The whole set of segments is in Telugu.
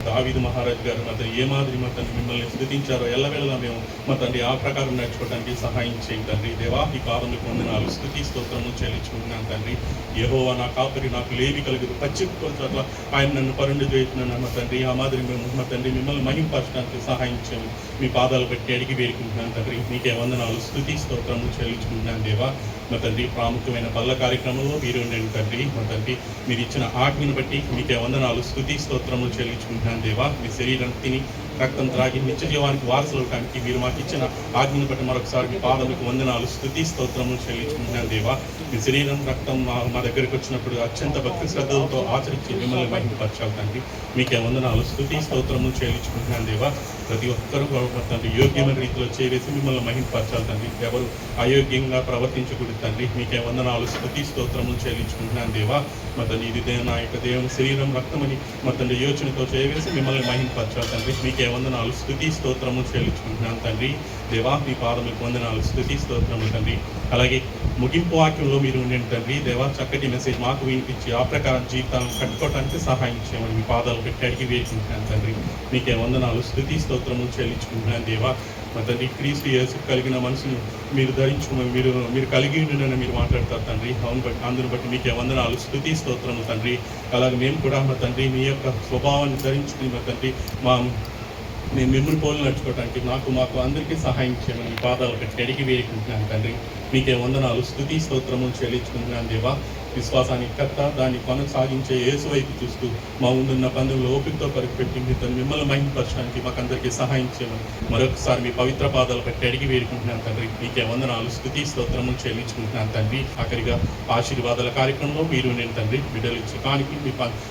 దావీదు మహారాజు గారు ఏ మాదిరి మిమ్మల్ని స్తుతించారో ఎల్లవేళలా మేము ఆ ప్రకారం నడుచుకోవడానికి సహాయం చేయండి తండ్రి. దేవా, ఈ పాదములకు వందనాలు, స్తుతి స్తోత్రము చెల్లించుకుంటున్నాను తండ్రి. యెహోవా నా కాపరి, నాకు లేమి కలుగుదు, పచ్చిక చోట్ల ఆయన నన్ను పరుండు చేస్తున్నాను ఆ మాదిరి మేము మిమ్మల్ని మహింపరచడానికి సహాయం చేయము. మీ పాదాలు బట్టి అడిగి వేడుకుంటున్నాను తండ్రి. మీకే వందనాలు, స్తుతి స్తోత్రము చెల్లించుకుంటున్నాను దేవా. ప్రాముఖ్యమైన పల్ల కార్యక్రమంలో మీరు ఉండండి తండ్రి. మీరు ఇచ్చిన ఆజ్ఞను బట్టి మీకే వందనాలు, స్తుతి స్తోత్రము చెల్లించుకుంటున్నాను దేవా. మీ శరీరం తిని రక్తం త్రాగి నిత్య జీవానికి వారసులవడానికి మీరు మాకు ఇచ్చిన ఆజ్ఞను బట్టి మరొకసారి మీ పాదములకు వందనాలు, స్తుతి స్తోత్రము చెల్లించుకుంటున్నాను దేవా. మీ శరీరం రక్తం మా దగ్గరికి వచ్చినప్పుడు అత్యంత భక్తి శ్రద్ధలతో ఆచరించి మిమ్మల్ని మహిమపరచాలి తండ్రి. మీకే వందనాలు, స్తుతి స్తోత్రము చెల్లించుకుంటున్నాను దేవా. ప్రతి ఒక్కరూ తండ్రి యోగ్యమైన రీతిలో చేసి మిమ్మల్ని మహిమపరచాలి తండ్రి. ఎవరు అయోగ్యంగా ప్రవర్తించకూడదు తండ్రి. మీకే వందనాలు, స్తుతి స్తోత్రము చెల్లించుకుంటున్నాను దేవా. ఇది నా యొక్క దేవుని శరీరం రక్తమని యోచనతో చేయవేసి మిమ్మల్ని మహిమపరచాలి తండ్రి. మీకే వందనాలు, స్తుతి స్తోత్రము చెల్లించుకుంటున్నాను తండ్రి. దేవా, మీ పాదములకు వందనాలు, స్తుతి స్తోత్రము తండ్రి. అలాగే ముగింపు వాక్యంలో మీరు ఉండండి తండ్రి. దేవా, చక్కటి మెసేజ్ మాకు వినిపించి ఆ ప్రకారం జీవితాలను కట్టుకోవడానికి సహాయం చేయమని మీ పాదాలు పెట్టి అడిగి వేసుకుంటున్నాను తండ్రి. మీకే వందనాలు, స్తుతి స్తోత్రము చెల్లించుకుంటున్నాను దేవా. క్రీస్తు యేసు కలిగిన మనసును మీరు ధరించుకుని మీరు కలిగి ఉండినని మీరు మాట్లాడతారు తండ్రి. అందును బట్టి మీకే వందనాలు, స్తుతి స్తోత్రము తండ్రి. అలాగే మేము కూడా మీ యొక్క స్వభావాన్ని ధరించుకుని మేము మిమ్మల్ని పోలు నడుచుకోవడానికి మాకు అందరికీ సహాయం చేయమని మీ పాదాలు పెట్టి అడిగి వేడుకుంటున్నాను తండ్రి. మీకే వందనాలు, స్తుతి స్తోత్రము చెల్లించుకుంటున్నాను దేవా. విశ్వాసానికి కర్త, దాన్ని కొనసాగించే యేసు వైపు చూస్తూ మా ముందున్న పందుల్లో ఓపికతో పరిపెట్టి మిమ్మల్ని మహిమపరచడానికి మాకందరికీ సహాయం చేయమని మరొకసారి మీ పవిత్ర పాదాలు పెట్టి అడిగి వేడుకుంటున్నాను తండ్రి. మీకే వందనాలు, స్తుతి స్తోత్రము చెల్లించుకుంటున్నాను తండ్రి. ఆఖరిగా ఆశీర్వాదాల కార్యక్రమంలో మీరు నేను తండ్రి బిడ్డలు ఇచ్చి కానికి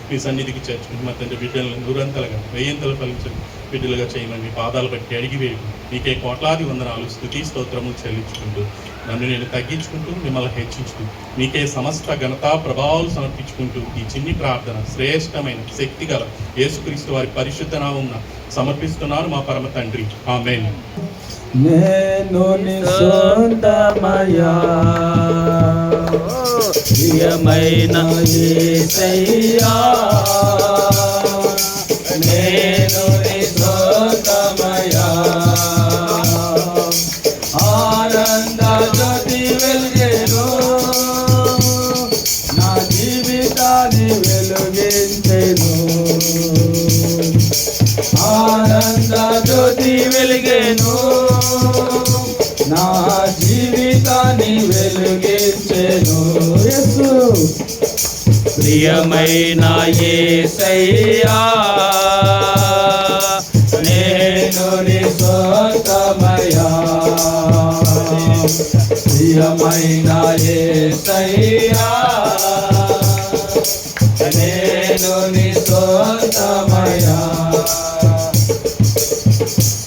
మీ సన్నిధికి చేర్చుకుంటున్న బిడ్డలను నూరంతలుగా వెయ్యంతలు ఫలించండి బిడ్డలుగా చేయమని మీ పాదాలు బట్టి అడిగి వేయకు. మీకే కోట్లాది వందనాలు, స్తుతి స్తోత్రము చెల్లించుకుంటూ నన్ను నేను తగ్గించుకుంటూ మిమ్మల్ని హెచ్చించుకుంటూ మీకే సమస్త ఘనతా ప్రభావాలు సమర్పించుకుంటూ ఈ చిన్ని ప్రార్థన శ్రేష్టమైన శక్తిగల యేసుక్రీస్తు వారి పరిశుద్ధ నామమున సమర్పిస్తున్నాను మా పరమ తండ్రి. ఆమేన్. నేను నిసొంతమయ్యా ప్రియమైన యేసయ్యా, నేను నిసొంతమయ్యా, ఆనంద జ్యోతి వెలిగేను, నా జీవితాన్ని వెలుగించెను. ఆనంద జ్యోతి వెలిగేను, నా జీవితాన్ని వెలుగించెను. యేసు ప్రియమైన యేసయ్యా, నేను నీ సొంతమయ్యా, ప్రియమైన యేసయ్యా, నేను నీ సొంతమయ్యా.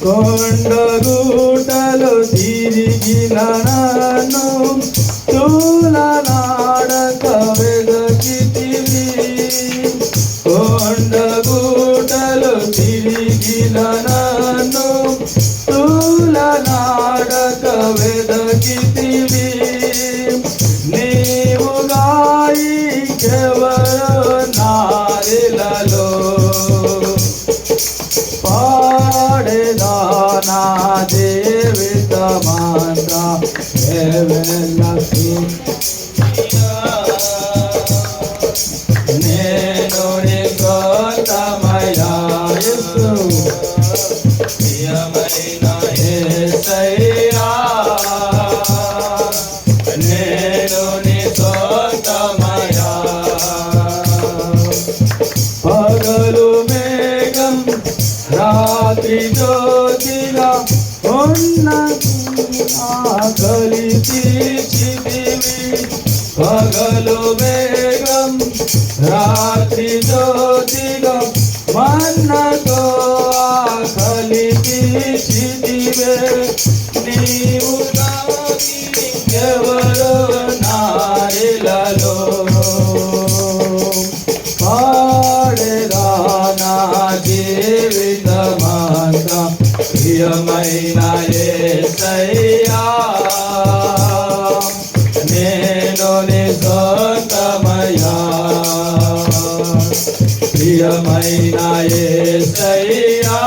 కొండగూటలు తిరిగిన నన్ను తూలనాడక వెదకితివి, కొండగూటలు తిరిగిన నన్ను తూలనాడక వెదకితివి, నీవుగా ఇంకెవరో నారిలలో పాడేదా నా జీవితమంతా కేవలకి నేను నీ సొంతమయ్యా. యేసు ప్రియమైన యేసయ్యా, నేను నీ సొంతమయ్యా. పగలు మేఘం రాత్రి జ్యోతిగా ఉన్న ఆకలి తీర్చితివి, పగలు మేఘం రాత్రి జ్యోతిగా మన్నతో ఆకలి తీర్చితివే, నీవు ఎవరో నారిలలో పాడేదా నా జీవితమంతా ప్రియమైన యేసయ్యా, నేను నీ సొంతమయ్యా, ప్రియమైన యేసయ్యా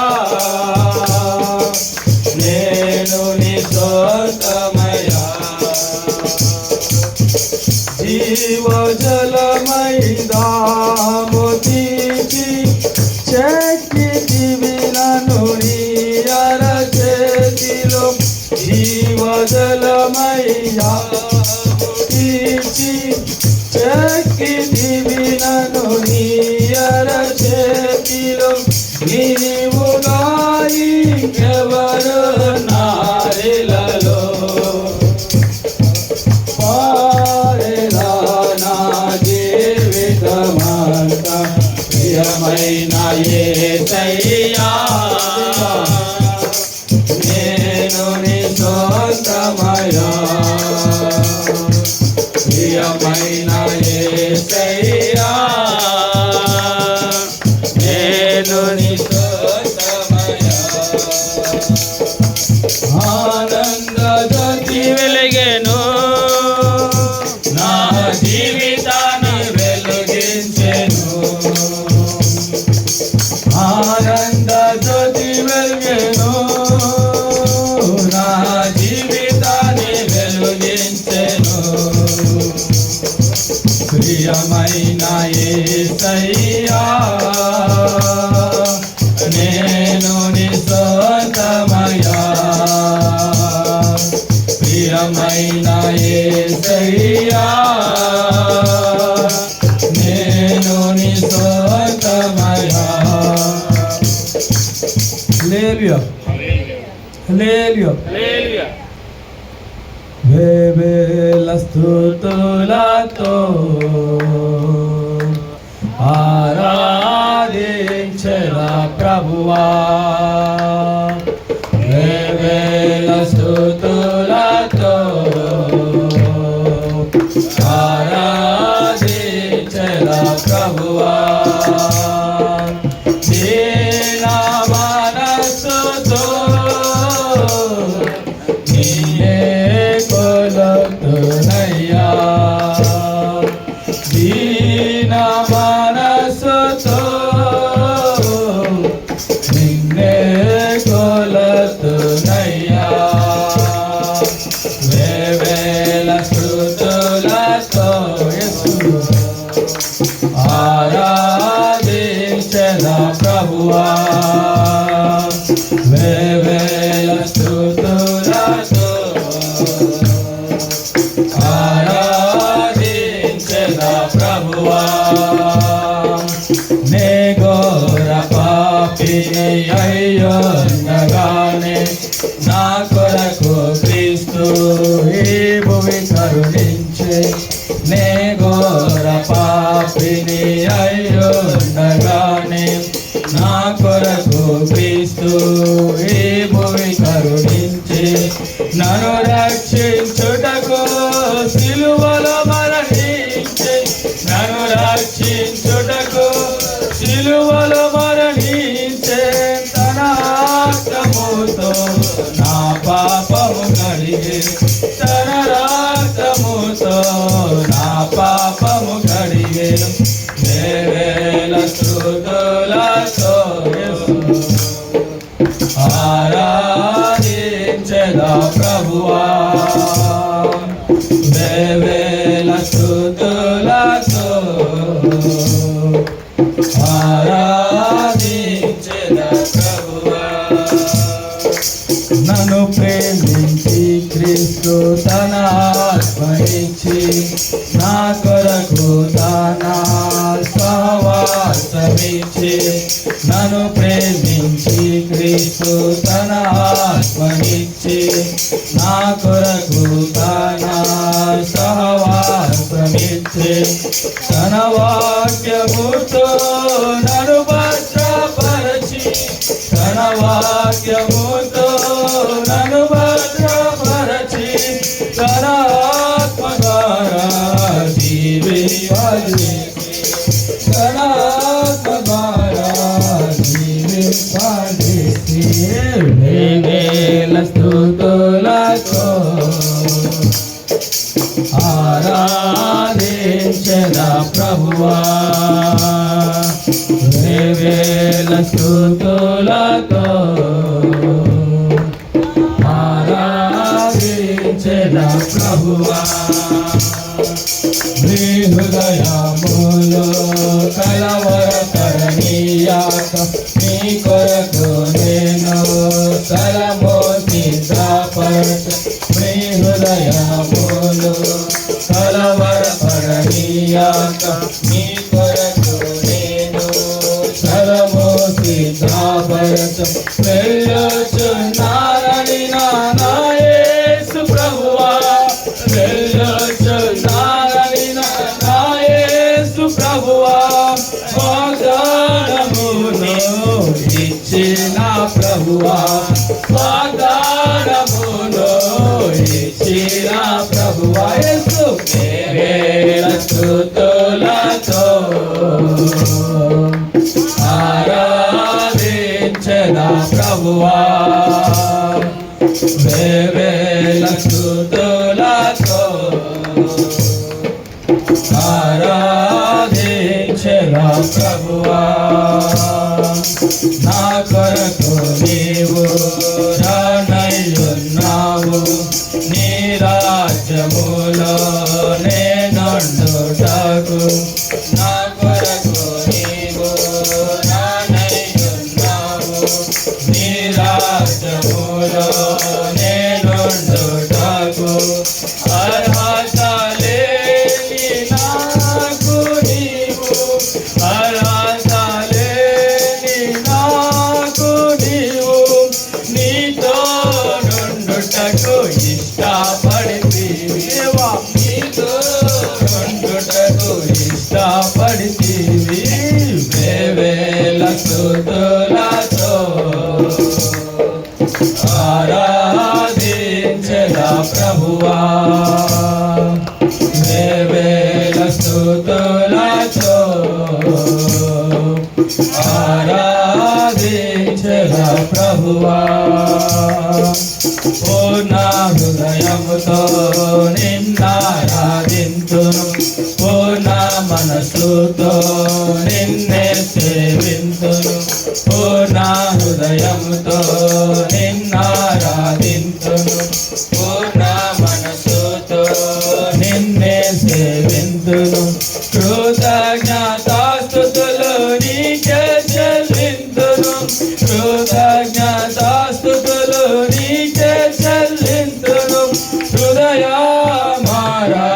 నేను నీ సొంతమయ్యా జీవజలమై దాము తీసి చెక్కితివి నన్ను నీ అరచేతిలో జీవజలమై దాము తీసి చెక్కితివి నన్ను నీ అరచేతిలో నీవు నాయకెవరు నారిలలో పాడేలా నా జీవితమంతా ప్రియమైన యేసయ్యా నేను నీ సొంతమయ్యా ప్రియమైన యేసయ్యా నేను నీ సొంతమయ్యా ఆనంద జ్యోతి వెలిగెను నా జీవితాన్ని వెలిగించెను ఆనంద జ్యోతి వెలిగెను నా జీవితాన్ని వెలిగించెను ప్రియమైన యేసయ్యా నేను నీ సొంతమయ్యా ప్రియమైన యేసయ్యా నేను నీ సొంతమయ్యా హల్లెలూయా హల్లెలూయా హల్లెలూయా వేవేల స్తుతులతో ఆరాధించెదా ప్రభువా వేవేల స్తుతులతో ఆరాధించెదా ప్రభువా దీన మనస్సుతో నీయే కొలుతునయ్యా దీన మనస్సుతో నిన్నే కొలుతునయ్యా వేవేల స్తుతులతో ఆరాధించెదా ప్రభువా వేవేల స్తుతులతో ఆరాధించెదా ప్రభువా నే ఘోర పాపిని అయ్యుండగానే నా కొరకు క్రీస్తు ఈ భూమి కరుణించే నే ఘోర పాపిని అయ్యుండగానే నా కొరకు క్రీస్తు ఈ భూమి కరుణించి నన్ను రక్షించుటకు సిలువలో మరణించి నన్ను రక్షించుటకు సిలువలో మరణించే తన రక్తముతో నా పాపము కడిగే తన రక్తముతో నా పాపము కడిగే వేవేల స్తుతులతో ఆరాధించెదా ప్రభువా వేవేల స్తుతులతో ఆరాధించెదా ప్రభువా నన్ను ప్రేమించి క్రీస్తు తన ఆత్మనిచ్చి నా కొరకు తన సహవాసమిచ్చి నన్ను ప్రేమించి క్రీస్తు తన ఆత్మనిచ్చి నా కొరకు తన సహవాసమిచ్చి తన వాక్యముతో నన్ను భద్రపరచి తన వాక్యముతో నన్ను భద్రపరచి తన ఆత్మ ద్వారా జీవింపజేసి తన ఆత్మ ద్వారా జీవింపజేసి వేవేల స్తుతులతో ఆరాధించెదా ప్రభువా స్తుతులతో ఆరాధించెద ప్రభువా. నీ హృదయములో కలవరపడనీయాక నీ కొరకు నేను స్థలము సిద్ధపరచ. నీ హృదయములో కలవరపడనీయాక నీ కొరకు నేను స్థలము సిద్ధపరచ. వెళ్ళుచున్నానని నా యేసు ప్రభువా, వెళ్ళుచున్నానని నా యేసు ప్రభువా. వాగ్దానమును ఇచ్చిన ప్రభువా, వాగ్దానమును ఇచ్చిన ప్రభువా. యేసు వేల స్తుతులతో ఆరాధించెద ప్రభువా. వేల స్తుతులతో ఆరాధించెద ప్రభువా. నా కొరకు నీవు రానయ్యున్నావు, నీ రాజ్యములో నేనుండుటకు. నా కొరకు నీవు రానయ్యున్నావు, నీ రాజ్యములో నేనుండుటకు. అర్హత లేని నాకు నీవు, అర్హత లేని నాకు నీవు నీతో నుండుటకు ఇష్టపడితివి. నీతో నుండుటకు ఇష్టపడితివి. వేవేల స్తుతులతో ఆరాధించెద ప్రభువా. వేవేల స్తుతులతో ఆరాధించెద ప్రభువా. పూర్ణ హృదయముతో నిన్నారాధింతును, పూర్ణ మనస్సుతో నిన్నే సేవింతును. పూర్ణ హృదయముతో నిన్నారాధింతును, పూర్ణ మనస్సుతో నిన్నే సేవింతును. కృతజ్ఞతాస్తుతులు నీకే చెల్లింతును, కృతజ్ఞతాస్తుతులు నీకే చెల్లింతును. హృదయమారా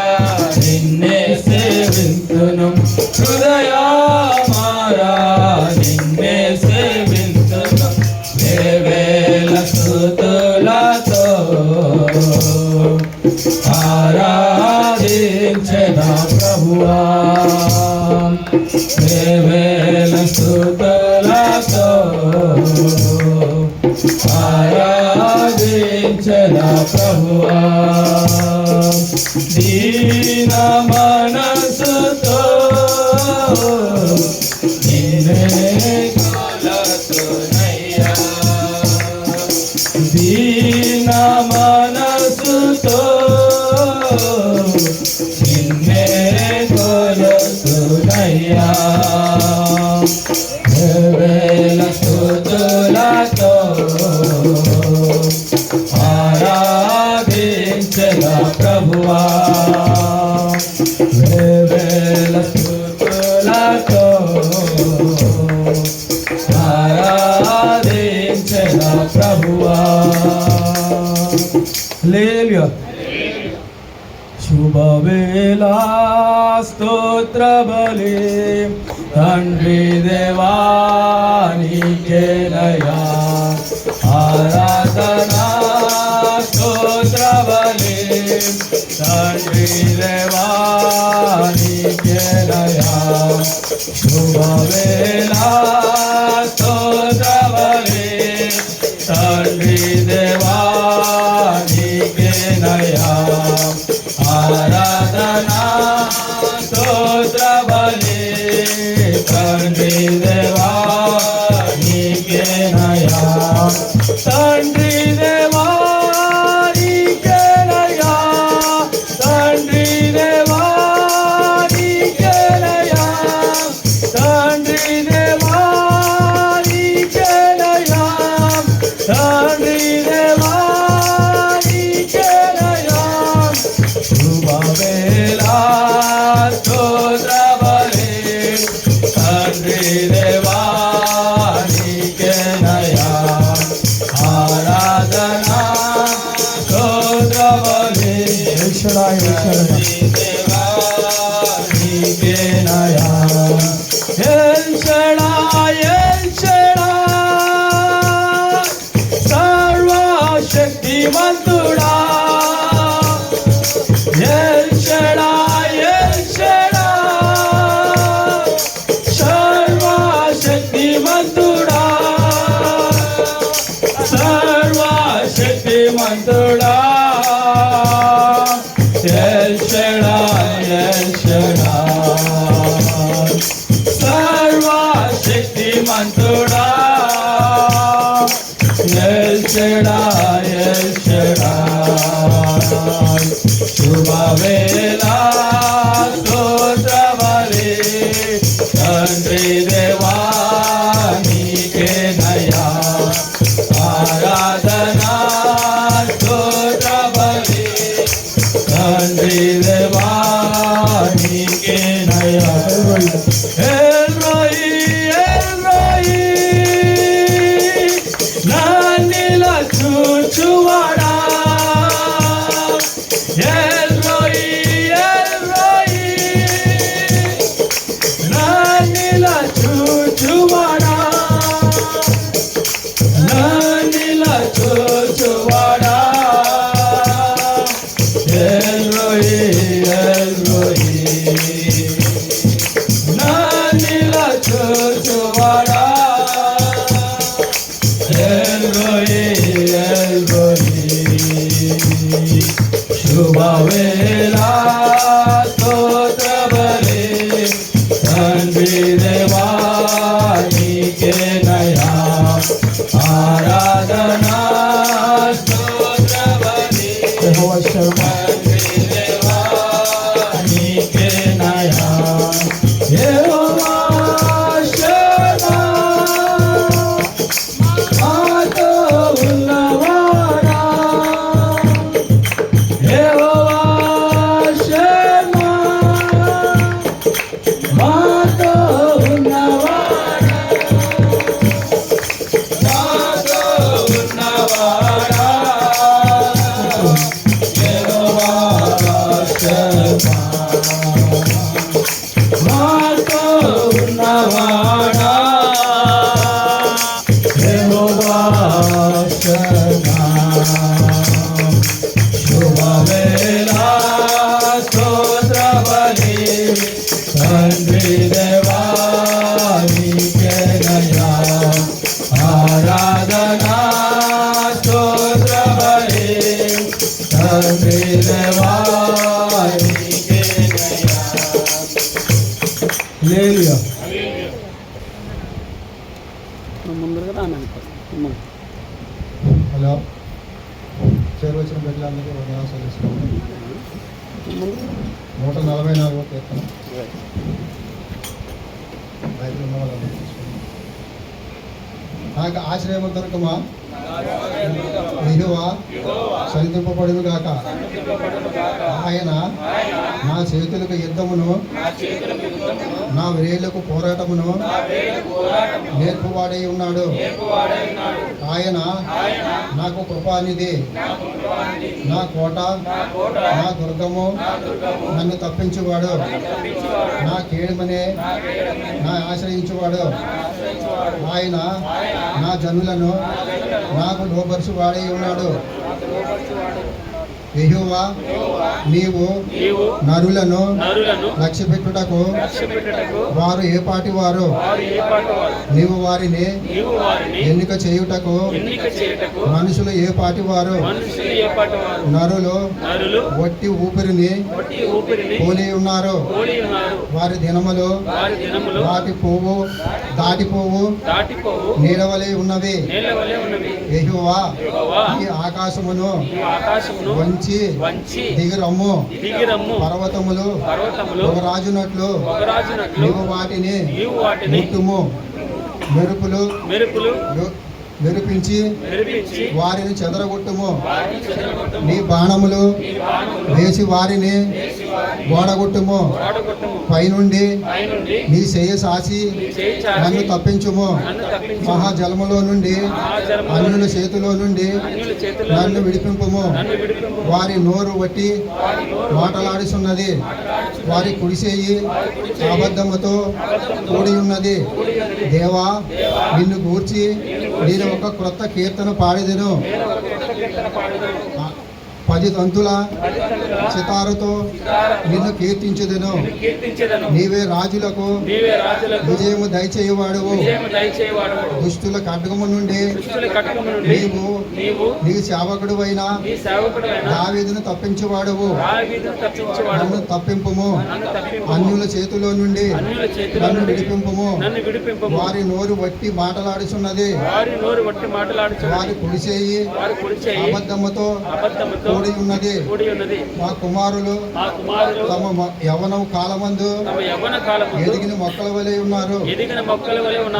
నిన్నే సేవింతును, హృదయమారా నిన్నే సేవింతును. వేవేల స్తుతులతో ఆరాధించెద ప్రభువా. వేవేల స్తుతులతో ఆరాధించెద ప్రభువా. దీన మనసుతో నిన్నే కొలతునయ్యా, దీన మనసుతో నిన్నే కొలతునయ్యా. వేవేల స్తుతులతో ఆరాధించెద ప్రభువా. వేవేల స్తుతులతో ఆరాధించెద ప్రభువా. హల్లెలూయా. శుభవేళ స్తోత్ర బలి తండ్రి దేవా నీకేనయ్యా. ఆరాధనా స్తోత్ర బలి తండ్రి దేవా నీకేనయ్యా. శుభవేళ స్తోత్ర బలి తండ్రి దేవా నీకేనయ్యా. ఆరాధనా స్తోత్ర బలి తండ్రి దేవా నీకేనయ్యా. తండ్రి దేవా నీకేనయ్యా, తండ్రి దేవా నీకేనయ్యా, తండ్రి దేవా నీ మంతుడా El Shaddai, El Shaddai, Sarva Shakti Mantuda, El Shaddai, El Shaddai, Shubha Vela, Stotra Vale, Tandri Deva, Nike Naya, Aradhana, Stotra Vale, Tandri Deva, Nike Naya, El Roi, Nanila Chuchuara, El Roi, Nanila Chuchuara, Nanila Chuchuara, El Roi, Nanila Chuchuara, El Roi, Shubha Vela, Stotra Vale, Tandri Deva, Nike Naya, Aradhana, Stotra Vale, Tandri Deva, Nike Naya, Yehovah Shaddai, Mato Unnavada, Yehovah Shaddai, Mato Unnavada, Mato Unnavada, Yehovah Shaddai, Mato Unnavada, Yehovah Shaddai, Shubha Vela, Stotra Vale, Tandri Deva, Nike Naya, Aradhana, Stotra Vale, Tandri Deva, Nike Naya. Hallelujah. ముందుగా రానండి హలో చేరువచ్చిన బిడ్డలందరికీ వందనాలు తెలుసుకోండి. 144వ కీర్తన బైబిల్ ఉన్న వాళ్ళందరూ తీసుకోండి. నాకు ఆశ్రయం దొరకమా యెహోవా సన్నిధింపబడును గాక. ఆయన నా చేతులకు యుద్ధమును నా వ్రేళ్లకు పోరాటమును నేర్పువాడై ఉన్నాడు. ఆయన నాకు కృపానిధి, నా కోట, నా దుర్గము, నన్ను తప్పించువాడు, నా కేడమనే నా ఆశ్రయించువాడు. ఆయన నా జనులను నాకు లోబరుచు వాడై ఉన్నాడు. యెహోవా నీవు నరులను లక్ష్యపెట్టుటకు వారు ఏ పాటి వారు, నీవు వారిని ఎన్నిక చేయుటకు మనుషులు ఏ పాటి వారు. నరులు వట్టి ఊపిరిని పోలి ఉన్నారు. వారి దినములు దాటిపోవు నీడవలే ఉన్నవి. యెహోవా ఈ ఆకాశమును వంచి దిగిరమ్ము. పర్వతములు ఒక రాజునట్లు నీవు వాటిని ముట్టుము. మెరుపులు మెరిపించి వారిని చెదరగొట్టుము. నీ బాణములు వేసి వారిని గోడగొట్టుము. పైనుండి నీ చెయ్యి సాసి నన్ను తప్పించుము. మహాజలములో నుండి అన్యుల చేతిలో నుండి నన్ను విడిపింపుము. వారి నోరు వట్టి మాటలాడుచున్నది. వారి కుడిసేయి అబద్ధముతో కూడి ఉన్నది. దేవా నిన్ను గూర్చి నేను ఒక క్రొత్త కీర్తన పాడెదను. 10 తంతుల సితారతో నిన్ను కీర్తించుదును. నీవే రాజులకు విజయము దయచేయవాడువు. దుష్టుల ఖడ్గము నుండి నీవు నీ సేవకుడు అయిన దావీదును తప్పించేవాడువు. నన్ను తప్పింపుము, అన్యుల చేతిలో నుండి నన్ను విడిపింపుము. వారి నోరు వట్టి మాటలాడుచున్నది, వారి కుడిచేయి అబద్ధముతో కూడి ఉన్నది. మా కుమారులు తమ యవ్వన కాలమందు ఎదిగిన మొక్కల వలె ఉన్నారు.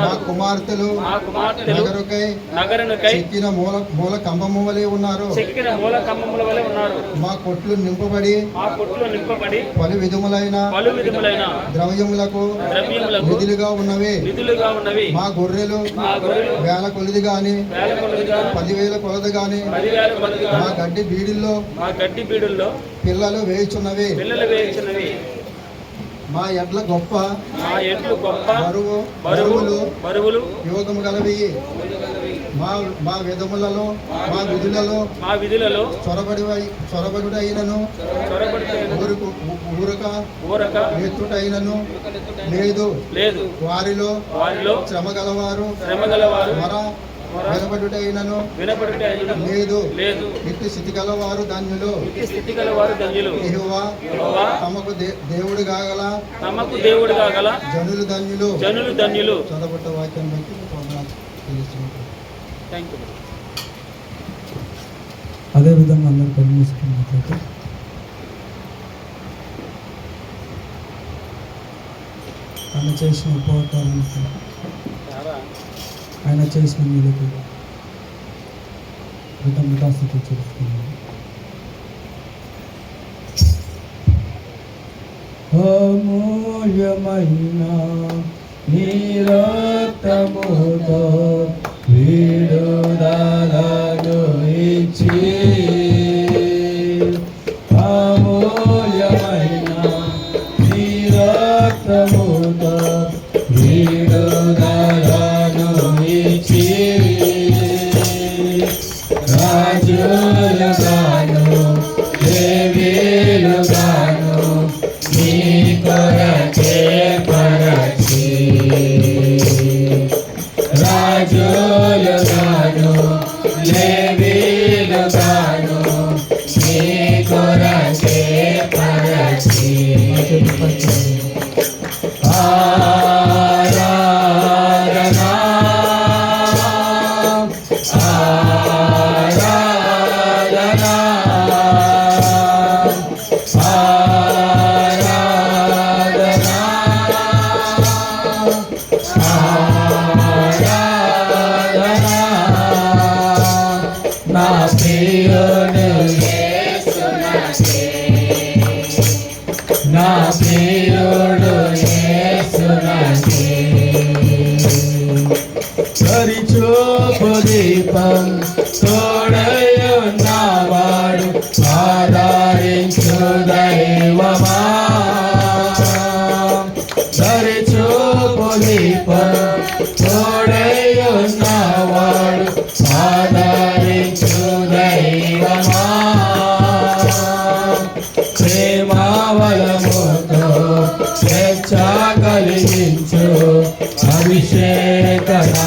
మా కుమార్తెలు నగరుకై చెక్కిన మూల కంబము వలె ఉన్నారు. మా కొట్లు నింపబడి పలు విధములైన ద్రవ్యములకు నిధులుగా ఉన్నవి. మా గొర్రెలు వేల కొలిది గాని 10,000 కొలది గాని మా గడ్డి బీడుల్లో పిల్లలు వేయుచున్నవి. మా ఎడ్ల గొప్ప బరువులు యోగము గలవి. మా విధములలో మా విధులలో చొరబడి అయినను ఊరక ఎత్తుటైనను లేదు. వారిలో శ్రమ గలవారు వినబడుటైనను లేదు. ఇట్టి స్థితి గలవారు ధన్యులు. యెహోవా తమకు దేవుడు కాగల జనులు ధన్యులు. చదవబడ్డ వాక్యం బట్టి అదేవిధంగా అందరూ పరిగణిస్తున్నట్లయితే ఆయన చేసిన ఉపకారానికి, ఆయన చేసిన మీదకి కృతజ్ఞతాస్తుతి చెల్లిస్తున్నాను. అమూల్యమైన నీ రక్తముతో విడుదలను ఇచ్చి, అమూల్యమైన నీ రక్తముతో విడుదలను ఇచ్చి, రాజులుగాను దేవీలుగాను నీ కొరకే పరచి, రాజులుగాను లేవీలుగాను నీ కొరకే పరచి, ఆరాధనా ఆరాధనా ఆరాధనా ఆరాధనా నా ప్రియుడు యేసునాథే, నా ప్రియుడు యేసునాథే. సరిచూపు దీపం తోడయున్నవాడు ఆదరించు దైవమా, సరిచూపు దీపం తోడయున్నవాడు ఆదరించు దైవమా. ప్రేమావలముతో స్వేచ్ఛ కలిగించు అభిషేకనాథుడా,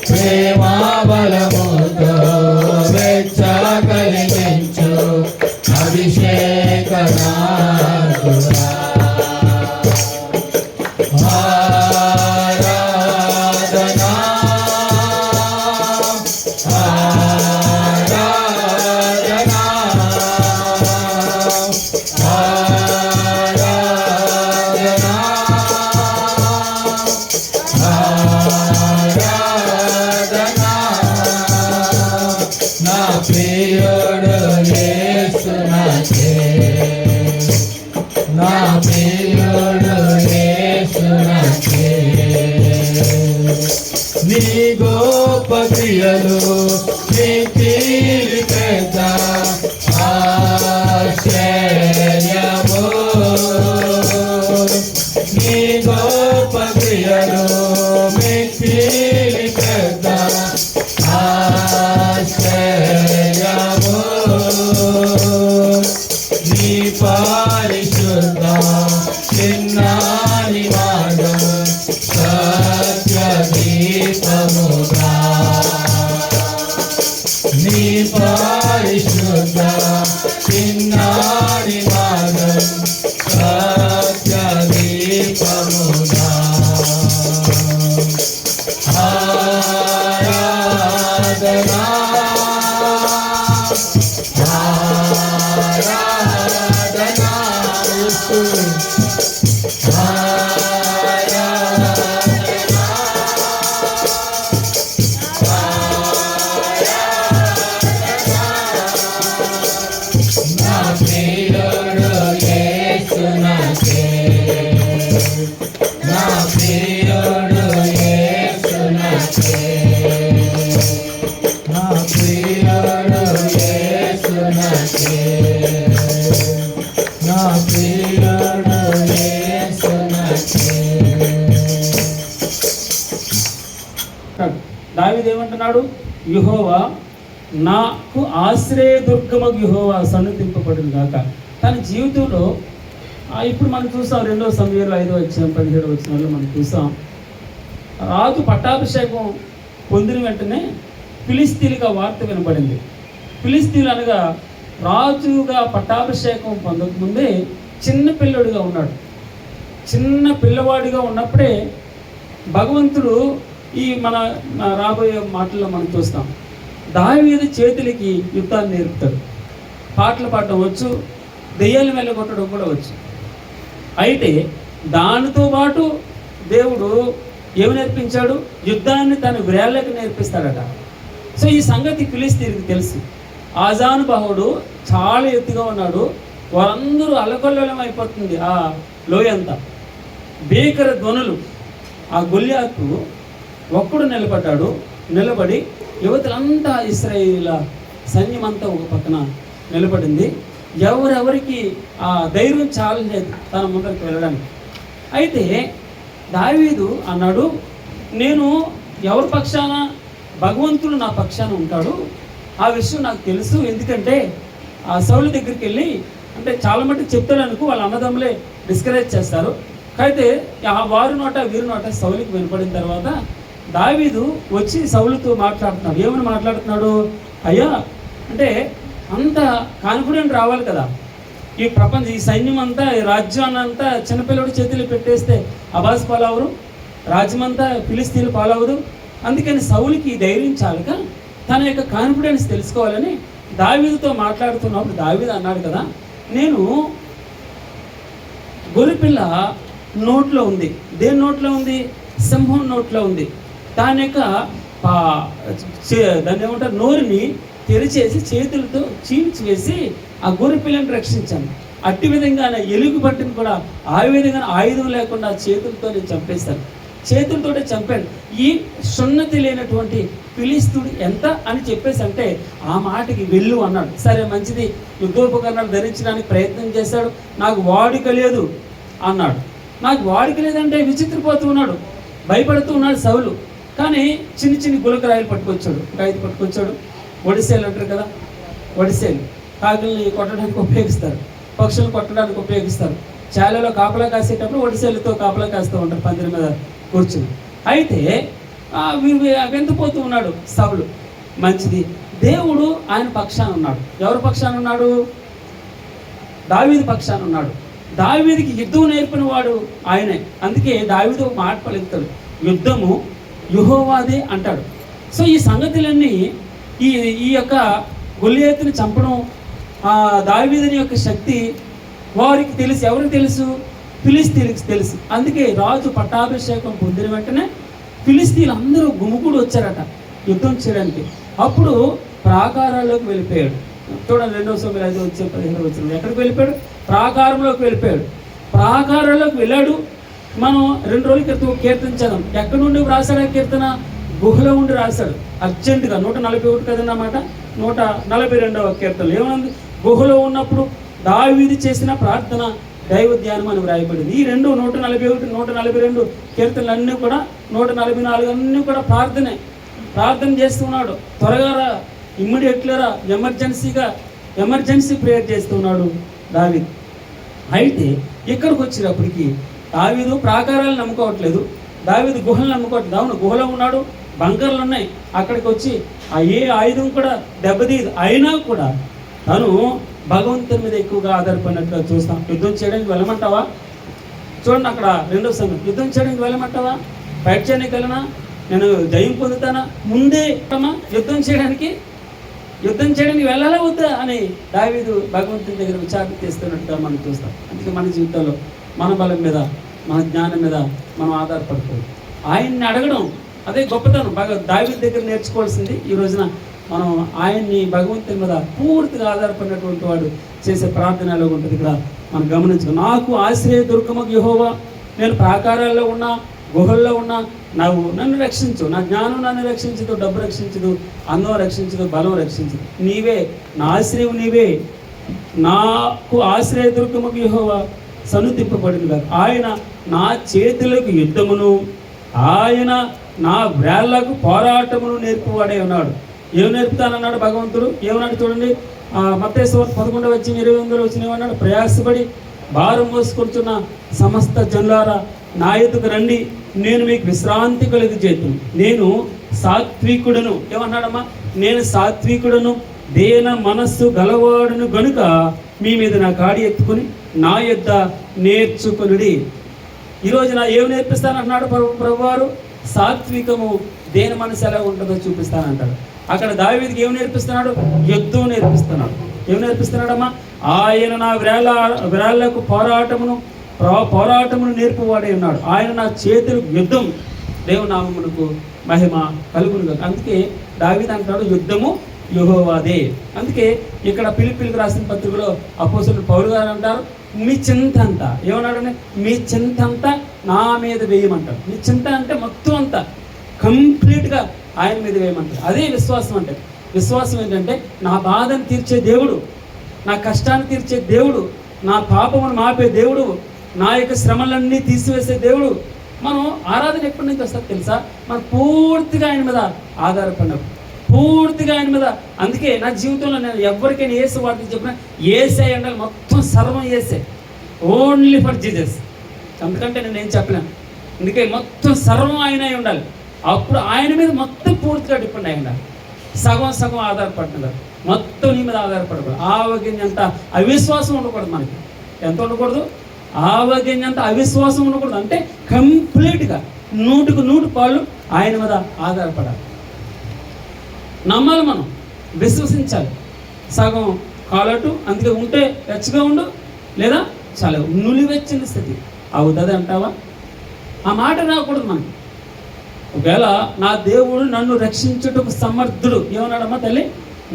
ప్రేమావలముతో స్వేచ్ఛ కలిగించు అభిషేకనాథుడా. ఆరాధనా ఆరాధనా ఆరాధనా ఆరాధనా నా ప్రియుడు యేసునాథే, నా ప్రియుడు యేసునాథే. నీ గొప్ప క్రియలు నీ కీర్తి పెద్ద ఆశ్చర్యము, నీ గొప్ప క్రియలు నీ కీర్తి పెద్ద ఆశ్చర్యము. దీపముగా నీ పరిశుద్ధ చిన్నారి మార్గం సత్య దీపముగా ఆరాధనా ఆరాధనా యేసు దావీదు ఏమంటున్నాడు? యెహోవా నాకు ఆశ్రయదుర్గమగు యెహోవా సన్నిధింపబడును గాక. తన జీవితంలో ఇప్పుడు మనం చూసాం 2 సమూయేలు 5:17 మనం చూసాం. రాజు పట్టాభిషేకం పొందిన వెంటనే ఫిలిస్తీన్లుగా వార్త వినబడింది. ఫిలిస్తీన్లు అనగా రాజుగా పట్టాభిషేకం పొందకముందే చిన్న పిల్లడిగా ఉన్నాడు. చిన్న పిల్లవాడిగా ఉన్నప్పుడే భగవంతుడు ఈ మన రాబోయే మాటల్లో మనం చూస్తాం, దావీదు చేతులకి యుద్ధాన్ని నేర్పుతాడు. పాటలు పాడడం వచ్చు, దెయ్యాలు వెళ్ళగొట్టడం కూడా వచ్చు. అయితే దానితో పాటు దేవుడు ఏమి నేర్పించాడు? యుద్ధాన్ని తన వ్రేళ్ళకి నేర్పిస్తాడట. సో ఈ సంగతి ఫిలిస్తీన్కి తెలుసు. ఆజానుబాహుడు చాలా ఎత్తుగా ఉన్నాడు. వారందరూ అల్లకొల్లోలం అయిపోతుంది ఆ లోయంతా. భీకర ధ్వనులు. ఆ గొల్యాతు ఒక్కడు నిలబడి యువతులంతా ఇశ్రాయేలీయుల సైన్యమంతా ఒక పక్కన నిలబడింది. ఎవరెవరికి ఆ ధైర్యం చాలలేదు తన ముందరికి వెళ్ళడానికి. అయితే దావీదు అన్నాడు, నేను ఎవరి పక్షాన? భగవంతుడు నా పక్షాన ఉంటాడు. ఆ విషయం నాకు తెలుసు. ఎందుకంటే ఆ సౌలు దగ్గరికి వెళ్ళి, అంటే చాలా మటుకు చెప్తాడు అనుకో, వాళ్ళ అన్నదమ్ములే డిస్కరేజ్ చేస్తారు. అయితే ఆ వారి నోట వీరి నోట సౌలుకి వినపడిన తర్వాత దావీదు వచ్చి సౌలుతో మాట్లాడుతున్నాడు. ఏమని మాట్లాడుతున్నాడు? అయ్యా, అంటే అంత కాన్ఫిడెంట్ రావాలి కదా. ఈ ప్రపంచం, ఈ సైన్యం అంతా, ఈ రాజ్యాన్ని అంతా చిన్నపిల్లడి చేతులు పెట్టేస్తే అబాస్ పాలవరు, రాజ్యం అంతా ఫిలిస్తీన్లు పాలవదు. అందుకని సౌలుకి ధైర్యం చాలక తన యొక్క కాన్ఫిడెన్స్ తెలుసుకోవాలని దావీదుతో మాట్లాడుతున్నప్పుడు దావీదు అన్నాడు కదా, నేను గొర్రెపిల్ల నోట్లో ఉంది. దేని నోట్లో ఉంది? సింహం నోట్లో ఉంది. దాని యొక్క దాన్ని ఏమంటారు, నోరుని తెరిచేసి చేతులతో చీల్చి వేసి ఆ గొర్రెపిల్లని రక్షించాను. అట్టి విధంగానే ఎలుగు పట్టిని కూడా ఆ విధంగా ఆయుధం లేకుండా చేతులతో నేను చంపేస్తాను. చేతులతోనే చంపాను. ఈ సున్నతి లేనటువంటి ఫిలిస్తీయుడు ఎంత అని చెప్పేసి అంటే ఆ మాటకి వెళ్ళు అన్నాడు. సరే మంచిది, యుద్ధోపకరణాలు ధరించడానికి ప్రయత్నం చేశాడు. నాకు వాడిక లేదు అన్నాడు. నాకు వాడిక లేదంటే విచిత్రపోతూ ఉన్నాడు, భయపడుతూ ఉన్నాడు సౌలు. కానీ చిన్న గులకరాయిలు పట్టుకొచ్చాడు, 5 పట్టుకొచ్చాడు. ఒడిసేలు అంటారు కదా, ఒడిసేలు కాకుల్ని కొట్టడానికి ఉపయోగిస్తారు, పక్షులను కొట్టడానికి ఉపయోగిస్తారు. చాలలో కాపలా కాసేటప్పుడు ఒడిసేలతో కాపలా కాస్తూ ఉంటారు పందిరి మీద కూర్చుని. అయితే వెంతపోతూ ఉన్నాడు సౌలు. మంచిది, దేవుడు ఆయన పక్షాన ఉన్నాడు. ఎవరి పక్షాన ఉన్నాడు? దావీదు పక్షాన ఉన్నాడు. దావీదుకి యుద్ధం నేర్పిన వాడు ఆయనే. అందుకే దావీదు ఒక మాట పలుకుతాడు, యుద్ధము యెహోవాదే అంటాడు. సో ఈ సంగతులన్నీ ఈ యొక్క గొల్లియాతుని చంపడం, దావీదుని యొక్క శక్తి వారికి తెలుసు. ఎవరికి తెలుసు? ఫిలిస్తీన్లకు తెలుసు. అందుకే రాజు పట్టాభిషేకం పొందిన వెంటనే ఫిలిస్తీన్లు అందరూ గుమిగూడి వచ్చారట యుద్ధం చేయడానికి. అప్పుడు ప్రాకారాల్లోకి వెళ్ళిపోయాడు. చూడండి 2 సమూయేలు 5:15 ఎక్కడికి వెళ్ళిపోయాడు? ప్రాకారంలోకి వెళ్ళిపోయాడు. ప్రాకారంలోకి వెళ్ళాడు. మనం 2 రోజుల క్రితం కీర్తన చదవం. ఎక్కడి నుండి రాశాడు ఆ కీర్తన? గుహలో ఉండి రాశాడు. అర్జెంటుగా 141 కదన్నమాట. 142వ కీర్తన ఏమనుంది? గుహలో ఉన్నప్పుడు దావీదు చేసిన ప్రార్థన దైవ ధ్యానం అని వ్రాయబడింది. ఈ 141, 142 కీర్తనలు అన్నీ కూడా, 144 అన్నీ కూడా ప్రార్థన చేస్తున్నాడు. త్వరగా రా, ఇమ్మీడియట్గా రా, ఎమర్జెన్సీ ప్రేయర్ చేస్తున్నాడు దావీదు. అయితే ఇక్కడికి వచ్చినప్పటికీ దావీదు ప్రాకారాలు నమ్ముకోవట్లేదు. దావీదు గుహలను నమ్ముకోవట్లేదు. అవును, గుహలో ఉన్నాడు, బంకర్లు ఉన్నాయి, అక్కడికి వచ్చి ఆ ఏ ఆయుధం కూడా దెబ్బతీయదు. అయినా కూడా తను భగవంతుని మీద ఎక్కువగా ఆధారపడినట్టుగా చూస్తాం. యుద్ధం చేయడానికి వెళ్ళమంటావా? చూడండి అక్కడ 2వ సమయం, యుద్ధం చేయడానికి వెళ్ళమంటావా? ఫైట్ చేయడానికి వెళ్ళనా? నేను జయం పొందుతానా? ముందే యుద్ధం చేయడానికి వెళ్ళాలా వద్దా అని దావీదు భగవంతుని దగ్గర విచారణ చేస్తున్నట్టుగా మనం చూస్తాం. అందుకే మన జీవితంలో మన బలం మీద, మన జ్ఞానం మీద మనం ఆధారపడుతుంది. ఆయన్ని అడగడం అదే గొప్పతనం. దావీదు దగ్గర నేర్చుకోవాల్సింది ఈ రోజున మనం ఆయన్ని, భగవంతుని మీద పూర్తిగా ఆధారపడినటువంటి వాడు చేసే ప్రార్థన ఎలా ఉంటుంది ఇక్కడ మనం గమనించుకో. నాకు ఆశ్రయ దుర్గమకు యెహోవా, నేను ప్రాకారాల్లో ఉన్నా, గుహల్లో ఉన్నా, నన్ను రక్షించు. నా జ్ఞానం నన్ను రక్షించదు, డబ్బు రక్షించదు, అందం రక్షించదు, బలం రక్షించదు. నీవే నా ఆశ్రయం, నీవే నాకు ఆశ్రయ దుర్గమకు యెహోవా సన్నుతింపబడింది కాదు. ఆయన నా చేతులకు యుద్ధమును, ఆయన నా వ్రేళ్లకు పోరాటమును నేర్పువాడే ఉన్నాడు. ఏం నేర్పుతానన్నాడు భగవంతుడు? ఏమన్నాడు చూడండి, మత్తయి సువార్త 11:28 ఏమన్నాడు? ప్రయాసపడి భారం మోసుకొచ్చున్న సమస్త జనులారా నా ఎదుకు రండి, నేను మీకు విశ్రాంతి కలుగజేతును. నేను సాత్వికుడను. ఏమన్నాడమ్మా? నేను సాత్వికుడను, దేన మనస్సు గలవాడును గనుక మీ మీద నా కాడి ఎత్తుకొని నా యొద్ద నేర్చుకొనుడి. ఈరోజు నా ఏమి నేర్పిస్తానంటున్నాడు ప్రభువారు? సాత్వికము, దేని మనసు ఎలా ఉంటుందో చూపిస్తానంటాడు. అక్కడ దావీదుకి ఏమి నేర్పిస్తున్నాడు? యుద్ధం నేర్పిస్తున్నాడు. ఏమి నేర్పిస్తున్నాడమ్మా? ఆయన నా వ్రేళ్లకు పోరాటమును నేర్పువాడే ఉన్నాడు. ఆయన నా చేతులకు యుద్ధం, దేవుని నామమునకు మహిమ కలుగును. అందుకే దావీదు అంటాడు యుద్ధము యెహోవాదే. అందుకే ఇక్కడ ఫిలిప్పీయులకు రాసిన పత్రికలో అపోస్తలుడు పౌలు గారు అంటారు, మీ చింత అంతా, ఏమన్నాడని, మీ చింత అంతా నా మీద వేయమంటారు. మీ చింత అంటే మొత్తం అంతా కంప్లీట్గా ఆయన మీద వేయమంటారు. అదే విశ్వాసం అంటే. విశ్వాసం ఏంటంటే నా బాధను తీర్చే దేవుడు, నా కష్టాన్ని తీర్చే దేవుడు, నా పాపమును మాపే దేవుడు, నా యొక్క శ్రమలన్నీ తీసివేసే దేవుడు. మనం ఆరాధన ఎప్పటి నుంచి వస్తుంది తెలుసా? మనం పూర్తిగా ఆయన మీద ఆధారపడినప్పుడు, పూర్తిగా ఆయన మీద. అందుకే నా జీవితంలో నేను ఎవరికైనా యేసు వార్త చెప్పినా యేసే ఉండాలి, మొత్తం సర్వం యేసే, ఓన్లీ ఫర్ జీసస్. అందుకంటే నేను ఏం చెప్పలేను. అందుకే మొత్తం సర్వం ఆయన అయి ఉండాలి. అప్పుడు ఆయన మీద మొత్తం పూర్తిగా డిపెండ్ అయి ఉండాలి. సగం ఆధారపడుతున్నారు, మొత్తం నీ మీద ఆధారపడకూడదు. ఆవగింజంత అవిశ్వాసం ఉండకూడదు మనకి. ఎంత ఉండకూడదు? ఆవగింజంత అవిశ్వాసం ఉండకూడదు. అంటే కంప్లీట్గా 100% ఆయన మీద ఆధారపడాలి. నమ్మాలి, మనం విశ్వసించాలి. సగం కాలటు, అందుకే ఉంటే వెచ్చగా ఉండు, లేదా చాలా నులివెచ్చిన స్థితి అవుతుంది అంటావా? ఆ మాట రాకూడదు మనకి. ఒకవేళ నా దేవుడు నన్ను రక్షించుటకు సమర్థుడు, ఏమన్నాడమ్మా తల్లి?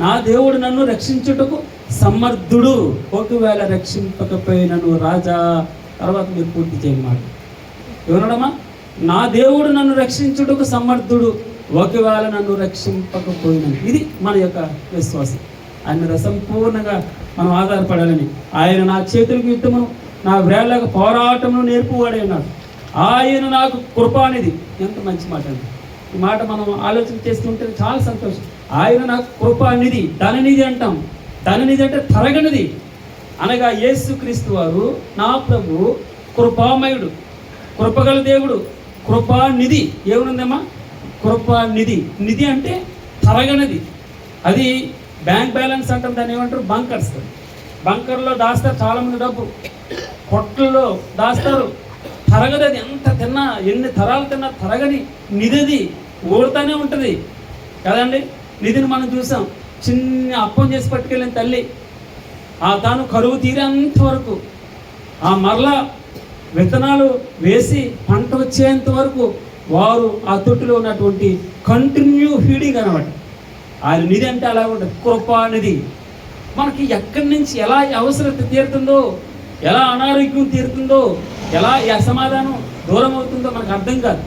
నా దేవుడు నన్ను రక్షించుటకు సమర్థుడు, ఒకవేళ రక్షింపకపోయినను రాజా. తర్వాత మీరు పూర్తి చేయమాట ఏమన్నాడమ్మా? నా దేవుడు నన్ను రక్షించుటకు సమర్థుడు, ఒకవేళ నన్ను రక్షింపకపోయినను. ఇది మన యొక్క విశ్వాసం. ఆయన మీద సంపూర్ణంగా మనం ఆధారపడాలని. ఆయన నా చేతులకు యుద్ధమును, నా వ్రేళ్లకు పోరాటమును నేర్పువాడే ఉన్నాడు. ఆయన నాకు కృపానిధి. ఎంత మంచి మాట అండి. ఈ మాట మనం ఆలోచన చేస్తుంటే చాలా సంతోషం. ఆయన నాకు కృపానిధి. ధననిధి అంటాం. ధననిధి అంటే తరగనిది. అనగా యేసుక్రీస్తు వారు నా ప్రభు కృపామయుడు, కృపగల దేవుడు, కృపానిధి. ఏమనుందమ్మా? కృపానిధి. నిధి అంటే తరగనిది. అది బ్యాంక్ బ్యాలెన్స్ అంటాం, దాన్ని ఏమంటారు? బంకర్స్. బంకర్లో దాస్తారు చాలామంది డబ్బు, పొట్టల్లో దాస్తారు. తరగదు. అది ఎంత తిన్నా, ఎన్ని తరాలు తిన్నా తరగని నిధిది, ఓడుతూనే ఉంటుంది కదండి. నిధిని మనం చూసాం. చిన్న అప్పం చేసి పట్టుకెళ్ళిన తల్లి, తాను కరువు తీరేంత వరకు, మరలా విత్తనాలు వేసి పంట వచ్చేంత వరకు వారు ఆ తొట్టులో ఉన్నటువంటి కంటిన్యూ ఫీడింగ్ అనమాట. ఆయన నిధి అంటే అలా ఉంటుంది, కృపానిధి. మనకి ఎక్కడి నుంచి ఎలా అవసరత తీరుతుందో, ఎలా అనారోగ్యం తీరుతుందో, ఎలా ఈ అసమాధానం దూరం అవుతుందో మనకు అర్థం కాదు.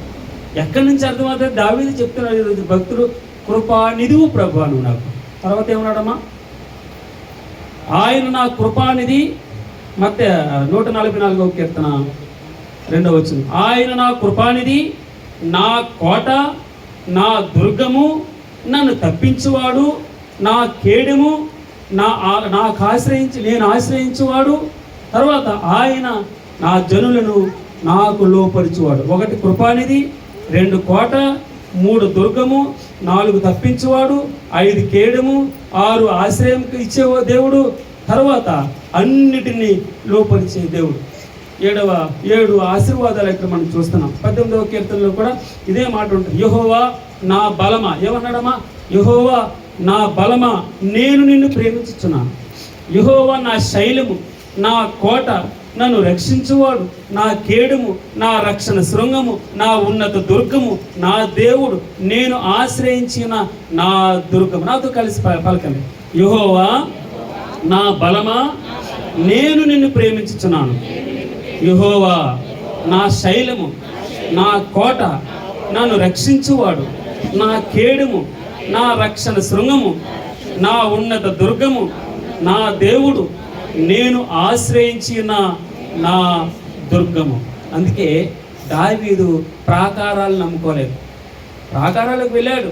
ఎక్కడి నుంచి అర్థమవుతుంది? దావీదు చెప్తున్నాడు ఈరోజు భక్తుడు, కృపానిధివు ప్రభు అను నాకు. తర్వాత ఏమన్నాడమ్మా? ఆయన నా కృపానిధి. మత్తయి 144వ కీర్తన 2వ వచనం. ఆయన నా కృపానిధి, నా కోట, నా దుర్గము, నన్ను తప్పించువాడు, నా కేడెము, నేను ఆశ్రయించువాడు. తర్వాత ఆయన నా జనులను నాకు లోపరిచేవాడు. 1 కృపానిధి, 2 కోట, 3 దుర్గము, 4 తప్పించేవాడు, 5 కేడము, 6 ఆశ్రయం ఇచ్చే దేవుడు, తర్వాత అన్నిటినీ లోపరిచే దేవుడు. 7 ఆశీర్వాదాలు ఇక్కడ మనం చూస్తున్నాం. 18వ కీర్తనలో కూడా ఇదే మాట ఉంటుంది. యెహోవా నా బలమా, ఏమన్నాడమ్మా? యెహోవా నా బలమా, నేను నిన్ను ప్రేమించుచున్నాను. యెహోవా నా శైలము, నా కోట, నన్ను రక్షించువాడు, నా కేడుము, నా రక్షణ శృంగము, నా ఉన్నత దుర్గము, నా దేవుడు, నేను ఆశ్రయించిన నా దుర్గము. నాతో కలిసి పలకండి. యెహోవా నా బలమా, నేను నిన్ను ప్రేమించుచున్నాను. యెహోవా నా శైలము, నా కోట, నన్ను రక్షించువాడు, నా కేడుము, నా రక్షణ శృంగము, నా ఉన్నత దుర్గము, నా దేవుడు, నేను ఆశ్రయించిన నా దుర్గము. అందుకే దావీదు ప్రాకారాలు నమ్ముకోలేదు. ప్రాకారాలకు వెళ్ళాడు,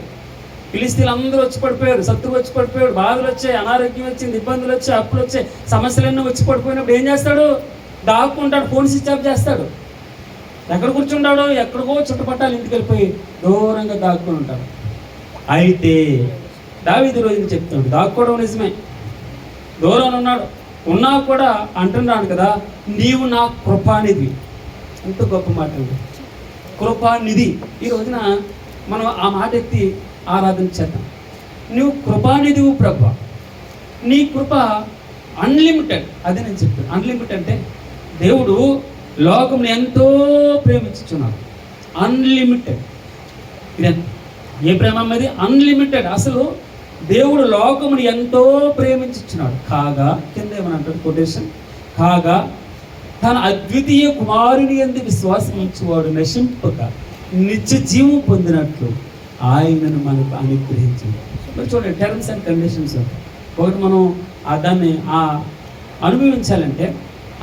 ఫిలిస్తీన్లు అందరూ వచ్చి పడిపోయారు, శత్రువు వచ్చి పడిపోయాడు, బాధలు వచ్చాయి, అనారోగ్యం వచ్చింది, ఇబ్బందులు వచ్చాయి, అప్పులు వచ్చాయి, సమస్యలన్నీ వచ్చి పడిపోయినప్పుడు ఏం చేస్తాడు? దాక్కుంటాడు, ఫోన్ స్విచ్ ఆఫ్ చేస్తాడు. ఎక్కడ కూర్చుంటాడో, ఎక్కడికో చుట్టుపట్టాలి, ఇంటికి వెళ్ళిపోయి దూరంగా దాక్కుని ఉంటాడు. అయితే దావీదు రోజున చెప్తాడు, దాక్కోవడం నిజమే, దూరం ఉన్నాడు, ఉన్నా కూడా అంటున్నాడు కదా, నీవు నా కృపానిధి. ఎంత గొప్ప మాట అండి, కృపానిధి. ఈ రోజున మనం ఆ మాట ఎత్తి ఆరాధన చేద్దాం. నువ్వు కృపానిధివు ప్రభా, నీ కృప అన్లిమిటెడ్. అదే నేను చెప్తాను. అన్లిమిటెడ్ అంటే దేవుడు లోకంని ఎంతో ప్రేమించుచున్నాడు. అన్లిమిటెడ్. ఇది ఏ ప్రేమ అన్నది? అన్లిమిటెడ్. అసలు దేవుడు లోకముని ఎంతో ప్రేమించుచున్నాడు. కాగా కింద ఏమని అంటాడు కొటేషన్, కాగా తన అద్వితీయ కుమారుని యందు విశ్వాసం ఉంచువాడు నశింపక నిత్య జీవం పొందినట్లు ఆయనను మనకు అనుగ్రహించింది. మరి చూడండి, టర్మ్స్ అండ్ కండిషన్స్. ఒకటి, మనం దాన్ని అనుభవించాలంటే,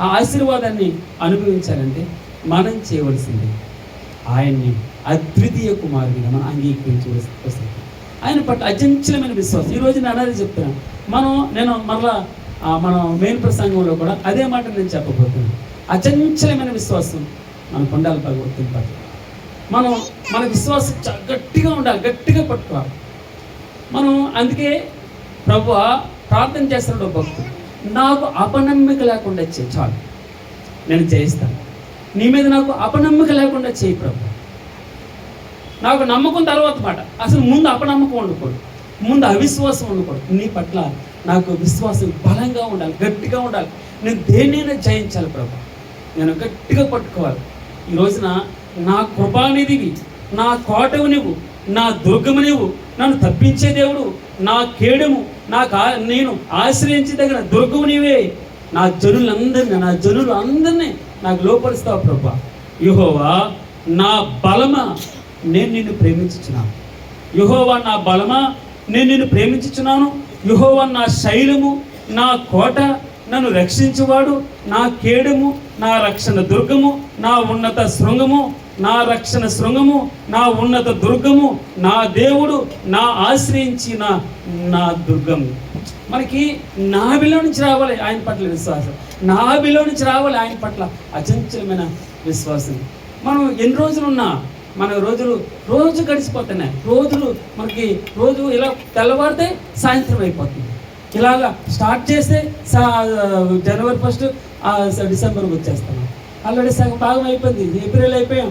ఆ ఆశీర్వాదాన్ని అనుభవించాలంటే మనం చేయవలసింది ఆయన్ని అద్వితీయ కుమారుడిగా మనం అంగీకరించవలసి వస్తుంది. ఆయన పట్ల అచంచలమైన విశ్వాసం. ఈరోజు నేను అనేది చెప్తున్నాను. నేను మరలా మనం మెయిన్ ప్రసంగంలో కూడా అదే మాట నేను చెప్పబోతున్నాను. అచంచలమైన విశ్వాసం మనకు ఉండాలి భగవంతుని పట్ల. మన విశ్వాసం గట్టిగా ఉండాలి, గట్టిగా పట్టుకోవాలి. అందుకే ప్రభువా ప్రార్థన చేస్తున్నాడు భక్తుడు, నాకు అపనమ్మిక లేకుండా చేయి, చాలు నేను చేయిస్తాను. నీ మీద నాకు అపనమ్మిక లేకుండా చేయి ప్రభు. నాకు నమ్మకం తర్వాత మాట, అసలు ముందు అపనమ్మకం ఉండకూడదు, ముందు అవిశ్వాసం ఉండకూడదు. నీ పట్ల నాకు విశ్వాసం బలంగా ఉండాలి, గట్టిగా ఉండాలి. నేను దేన్నైనా జయించాలి ప్రభు, నేను గట్టిగా పట్టుకోవాలి. ఈ రోజున నా కృపానిధివి, నా కోటవు నువ్వు, నా దుర్గము నువ్వు, నన్ను తప్పించే దేవుడు, నా కేడము, నేను ఆశ్రయించదగిన దుర్గము నీవే. నా జనులు అందరినీ నాకు లోపరుస్తావు ప్రభా. యెహోవా నా బలమా, నేను నిన్ను ప్రేమించుచున్నాను. యెహోవా నా బలమా, నేను నిన్ను ప్రేమించుచున్నాను. యెహోవా నా శైలము, నా కోట, నన్ను రక్షించువాడు, నా కేడము, నా రక్షణ దుర్గము, నా ఉన్నత శృంగము, నా రక్షణ శృంగము, నా ఉన్నత దుర్గము, నా దేవుడు, నా ఆశ్రయించిన నా దుర్గము. మనకి నాభిలో నుంచి రావాలి ఆయన పట్ల విశ్వాసం, నాభిలో నుంచి రావాలి ఆయన పట్ల అచంచలమైన విశ్వాసం. మనం ఎన్ని రోజులున్నా మన రోజు గడిచిపోతున్నాయి. మనకి రోజు ఇలా తెల్లవారితే సాయంత్రం అయిపోతుంది. ఇలాగా స్టార్ట్ చేస్తే జనవరి 1 డిసెంబర్కి వచ్చేస్తున్నాం. ఆల్రెడీ సగం భాగం అయిపోయింది, ఏప్రిల్ అయిపోయాం.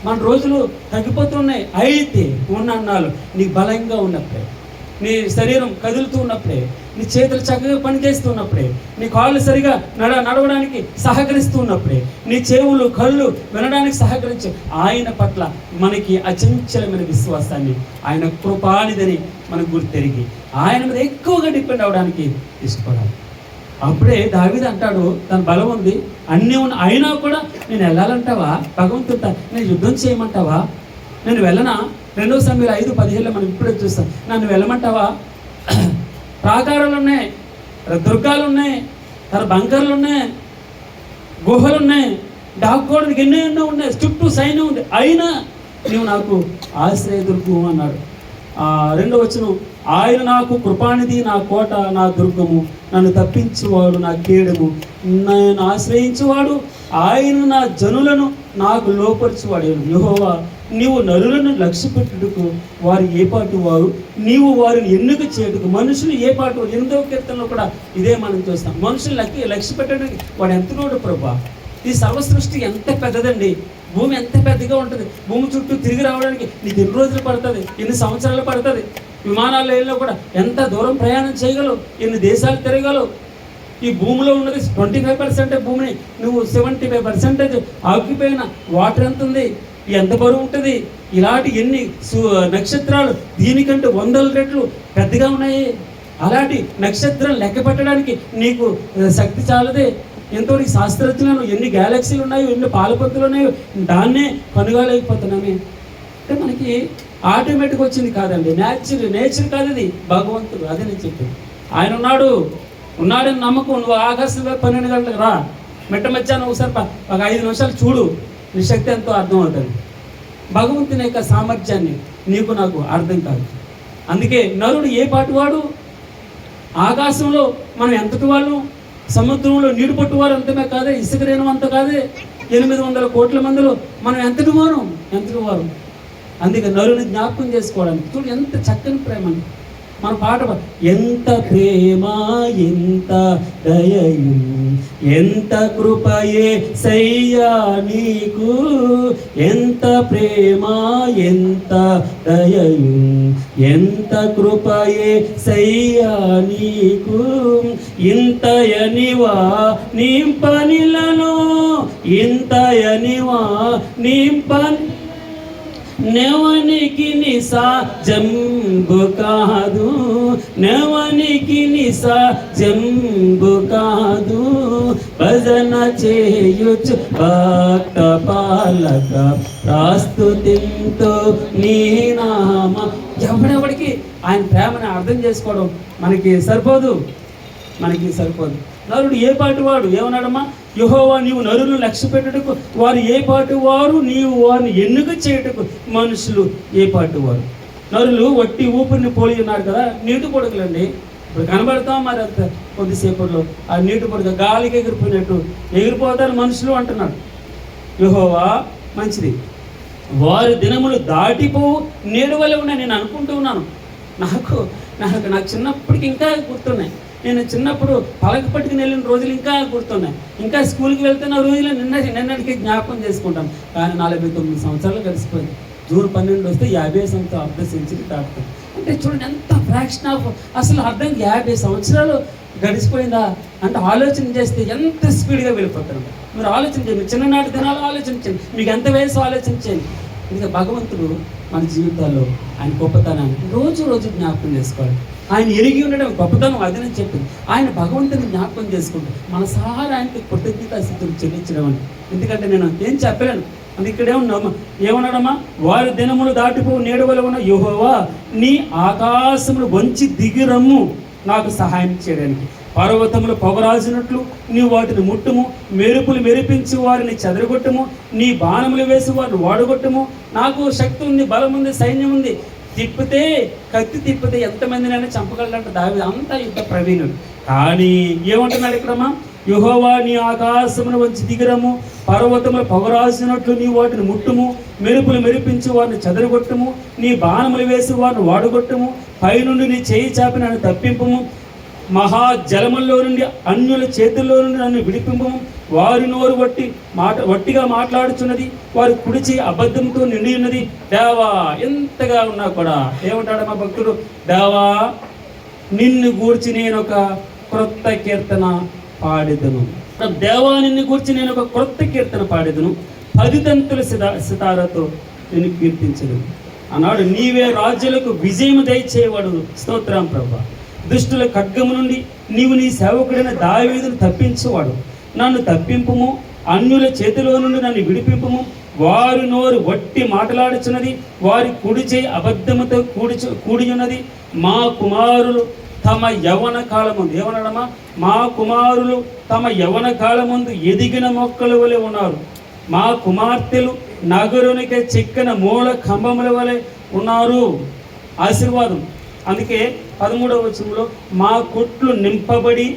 మన రోజులు తగ్గిపోతున్నాయి. అయితే ఉన్నన్నాళ్ళు నీకు బలంగా ఉన్నప్పుడే, నీ శరీరం కదులుతూ ఉన్నప్పుడే, నీ చేతులు చక్కగా పనిచేస్తూ ఉన్నప్పుడే, నీ కాళ్ళు సరిగా నడవడానికి సహకరిస్తూ ఉన్నప్పుడే, నీ చెవులు కళ్ళు వినడానికి సహకరించే ఆయన పట్ల మనకి అచంచలమైన విశ్వాసాన్ని, ఆయన కృపానిదని మనకు గుర్తెరిగి ఆయన మీద ఎక్కువగా డిపెండ్ అవ్వడానికి ఇష్టపడాలి. అప్పుడే దావీదు అంటాడు, తన బలం ఉంది, అన్నీ ఉన్న అయినా కూడా నేను వెళ్ళాలంటావా భగవంతుడు, నేను యుద్ధం చేయమంటావా, నేను వెళ్ళనా? 2 సమూయేలు 5:17 మనం ఇప్పుడే చూస్తాం. నన్ను వెళ్ళమంటావా? ప్రాకారాలు ఉన్నాయి, దుర్గాలు ఉన్నాయి, బంకర్లు ఉన్నాయి, గుహలు ఉన్నాయి, దాక్కోవడానికి ఎన్నో ఉన్నాయి, చుట్టూ సైన్యం ఉంది, అయినా నీవు నాకు ఆశ్రయదుర్గము అన్నాడు. 2వ వచనం, ఆయన నాకు కృపానిధి, నా కోట, నా దుర్గము, నన్ను తప్పించువాడు, నా కేడము, నేను ఆశ్రయించువాడు, ఆయన నా జనులను నాకు లోపరచువాడు యెహోవా నీవు నరులను లక్ష్య పెట్టుటకు వారు ఏ పాటు వారు, నీవు వారిని ఎన్నిక చేయుటకు మనుషులు ఏ పాటు వారు. 8వ కీర్తనలో కూడా ఇదే మనం చూస్తాం. మనుషులు లక్ష్య పెట్టడానికి వాడు ఎంతనోడు ప్రభా. ఈ సర్వ సృష్టి ఎంత పెద్దదండి, భూమి ఎంత పెద్దగా ఉంటుంది. భూమి చుట్టూ తిరిగి రావడానికి నీకు ఎన్ని రోజులు పడుతుంది, ఎన్ని సంవత్సరాలు పడుతుంది. విమానాలలో కూడా ఎంత దూరం ప్రయాణం చేయగలవు, ఎన్ని దేశాలు తిరగలవు. ఈ భూమిలో ఉన్నది 25% భూమిని నువ్వు 75% ఆక్యుపై అయిన వాటర్ ఎంత ఉంది, ఎంత బరువు ఉంటుంది. ఇలాంటి ఎన్ని నక్షత్రాలు దీనికంటే 100 రెట్లు పెద్దగా ఉన్నాయి. అలాంటి నక్షత్రం లెక్క పెట్టడానికి నీకు శక్తి చాలదే. ఎంతవరకు శాస్త్రజ్ఞులను ఎన్ని గ్యాలక్సీలు ఉన్నాయో, ఎన్ని పాలపత్తులు ఉన్నాయో దాన్నే కనుగొనలేకపోతున్నామే. అంటే మనకి ఆటోమేటిక్ వచ్చింది కాదండి, నేచర్ కాదు ఇది, భగవంతుడు. అదే నేను చెప్పాను. ఆయన ఉన్నాడని నమ్మకం. నువ్వు ఆకాశం 12 గంటలకు రా, మిట్ట మధ్యాహ్నం ఒకసారి ఒక 5 నిమిషాలు చూడు, నీ శక్తి ఎంతో అర్థం అవుతుంది. భగవంతుని యొక్క సామర్థ్యాన్ని నీకు నాకు అర్థం కాదు. అందుకే నరుడు ఏ పాటి వాడు, ఆకాశంలో మనం ఎంతటి వాళ్ళు, సముద్రంలో నీరు పట్టువారు అంతమే కాదే, ఇసుక రేణం అంత కాదే, 800 కోట్ల మందిలో మనం ఎంతటి వారు. అందుకే నరుని జ్ఞాపకం చేసుకోవడానికి చూడు ఎంత చక్కని ప్రేమ. మన పాట ఎంత ప్రేమ ఎంత దయయు ఎంత కృపయే సయ్యా నీకు, ఎంత ప్రేమ ఎంత దయయు ఎంత కృపయే సయ్యా నీకు, ఇంతయనివా నింపనిలను ఇంతయనివా నింపని నెవనికి నిసా జంబు కాదు, నెవనికి నిసా జంబు కాదు, భజన చేయుచు భక్త పాలక ప్రాస్తుతింతో నీ నామ. ఎవడెవడికి ఆయన ప్రేమని అర్థం చేసుకోవడం మనకి సరిపోదు. నరుడు ఏ పాటి వాడు ఏమన్నాడమ్మా, యెహోవా నీవు నరులను లక్ష్య పెట్టుటకు వారు ఏ పాటి వారు, నీవు వారిని ఎన్నిక చేయుటకు మనుషులు ఏ పాటి వారు. నరులు వట్టి ఊపిరిని పోలి ఉన్నారు కదా, నీటి పొడుగులండి. ఇప్పుడు కనబడతాం మరి అంత కొద్దిసేపట్లో ఆ నీటి పొడుగు గాలికి ఎగిరిపోతారు మనుషులు అంటున్నాడు. యెహోవా మంచిది, వారి దినములు దాటిపోవు నేడు వల్ల ఉన్నాయి. నేను అనుకుంటూ ఉన్నాను, నాకు చిన్నప్పటికి ఇంకా గుర్తున్నాయి. నేను చిన్నప్పుడు పలక పట్టుకుని వెళ్ళిన రోజులు ఇంకా గుర్తున్నాయి. ఇంకా స్కూల్కి వెళ్తున్న రోజులు నిన్నటికి జ్ఞాపకం చేసుకుంటాను. కానీ 49 సంవత్సరాలు గడిచిపోయింది. జూన్ 12 వస్తే 50 సంవత్సరాలు అర్ధ సెంచరీ దాటుతుంది. అంటే చూడండి ఎంత ఫ్రాక్షన్ ఆఫ్, అసలు అర్థం 50 సంవత్సరాలు గడిచిపోయిందా అంటే ఆలోచన చేస్తే ఎంత స్పీడ్గా వెళ్ళిపోతారు. మీరు ఆలోచన చేయండి, చిన్ననాటి దినాలు ఆలోచించండి, మీకు ఎంత వయసు ఆలోచించండి. ఇంకా భగవంతుడు మన జీవితాల్లో ఆయన గొప్పతనాన్ని రోజు జ్ఞాపకం చేసుకోవాలి. ఆయన ఎరిగి ఉండడం గొప్పతనం, అది నేను చెప్పింది. ఆయన భగవంతుని జ్ఞాపకం చేసుకుంటూ మన సహారా ఆయనకి కృతజ్ఞతాస్థితులు చెల్లించడం అని. ఎందుకంటే నేను ఏం చెప్పలేను. అది ఇక్కడే ఏమన్నాడమ్మా, వారి దినములు దాటిపోవు నేడు వల్ల ఉన్న యెహోవా నీ ఆకాశములు వంచి దిగిరమ్ము నాకు సహాయం చేయడానికి. పర్వతములు పొగరాజినట్లు నీవు వాటిని ముట్టుము, మెరుపులు మెరిపించి వారిని చెదరగొట్టము, నీ బాణములు వేసి వారిని వాడగొట్టము. నాకు శక్తి ఉంది, బలం ఉంది, సైన్యం ఉంది, కత్తి తిప్పితే ఎంతమందినైనా చంపగలడంట దావీదు, అంతా యుద్ధ ప్రవీణుడు. కానీ ఏమంటున్నాడు ఇక్కడమ్మా, యెహోవా నీ ఆకాశమును వంచి దిగిరము, పర్వతములు పొగరాసినట్లు నీ వాటిని ముట్టుము, మెరుపులు మెరిపించి వారిని చెదరగొట్టము, నీ బాణములు వేసి వారిని వాడగొట్టము, పైనుండి నీ చేయి చాపి నన్ను తప్పింపము, మహాజలముల్లో నుండి అన్యుల చేతుల్లో నుండి నన్ను విడిపింపము. వారి నోరు వట్టిగా మాట్లాడుచున్నది, వారి కుడిచి అబద్ధంతో నిండి ఉన్నది. దేవా ఎంతగా ఉన్నా కూడా ఏమంటాడు మా భక్తుడు, దేవా నిన్ను గూర్చి నేను ఒక క్రొత్త కీర్తన పాడెదను. దేవా నిన్ను గూర్చి నేను ఒక క్రొత్త కీర్తన పాడెదను, 10 తంతుల సితారతో నేను కీర్తించను అన్నాడు. నీవే రాజ్యులకు విజయము దయచేవాడు. స్తోత్రం ప్రభా. దుష్టుల ఖడ్గము నుండి నీవు నీ సేవకుడైన దావీదును తప్పించువాడు. నన్ను తప్పింపుము, అన్యుల చేతిలో నుండి నన్ను విడిపింపుము. వారి నోరు వట్టి మాట్లాడుచున్నది, వారి కుడి చేయి అబద్ధముతో కూడి ఉన్నది. మా కుమారులు తమ యవ్వన కాలముందు ఏమన్నాడమ్మా, మా కుమారులు తమ యవ్వన కాలముందు ఎదిగిన మొక్కల వలె ఉన్నారు. మా కుమార్తెలు నగరునికి చిక్కన మూల కంబముల వలె ఉన్నారు. ఆశీర్వాదం. అందుకే 13వ వచనంలో మా కొట్లు నింపబడి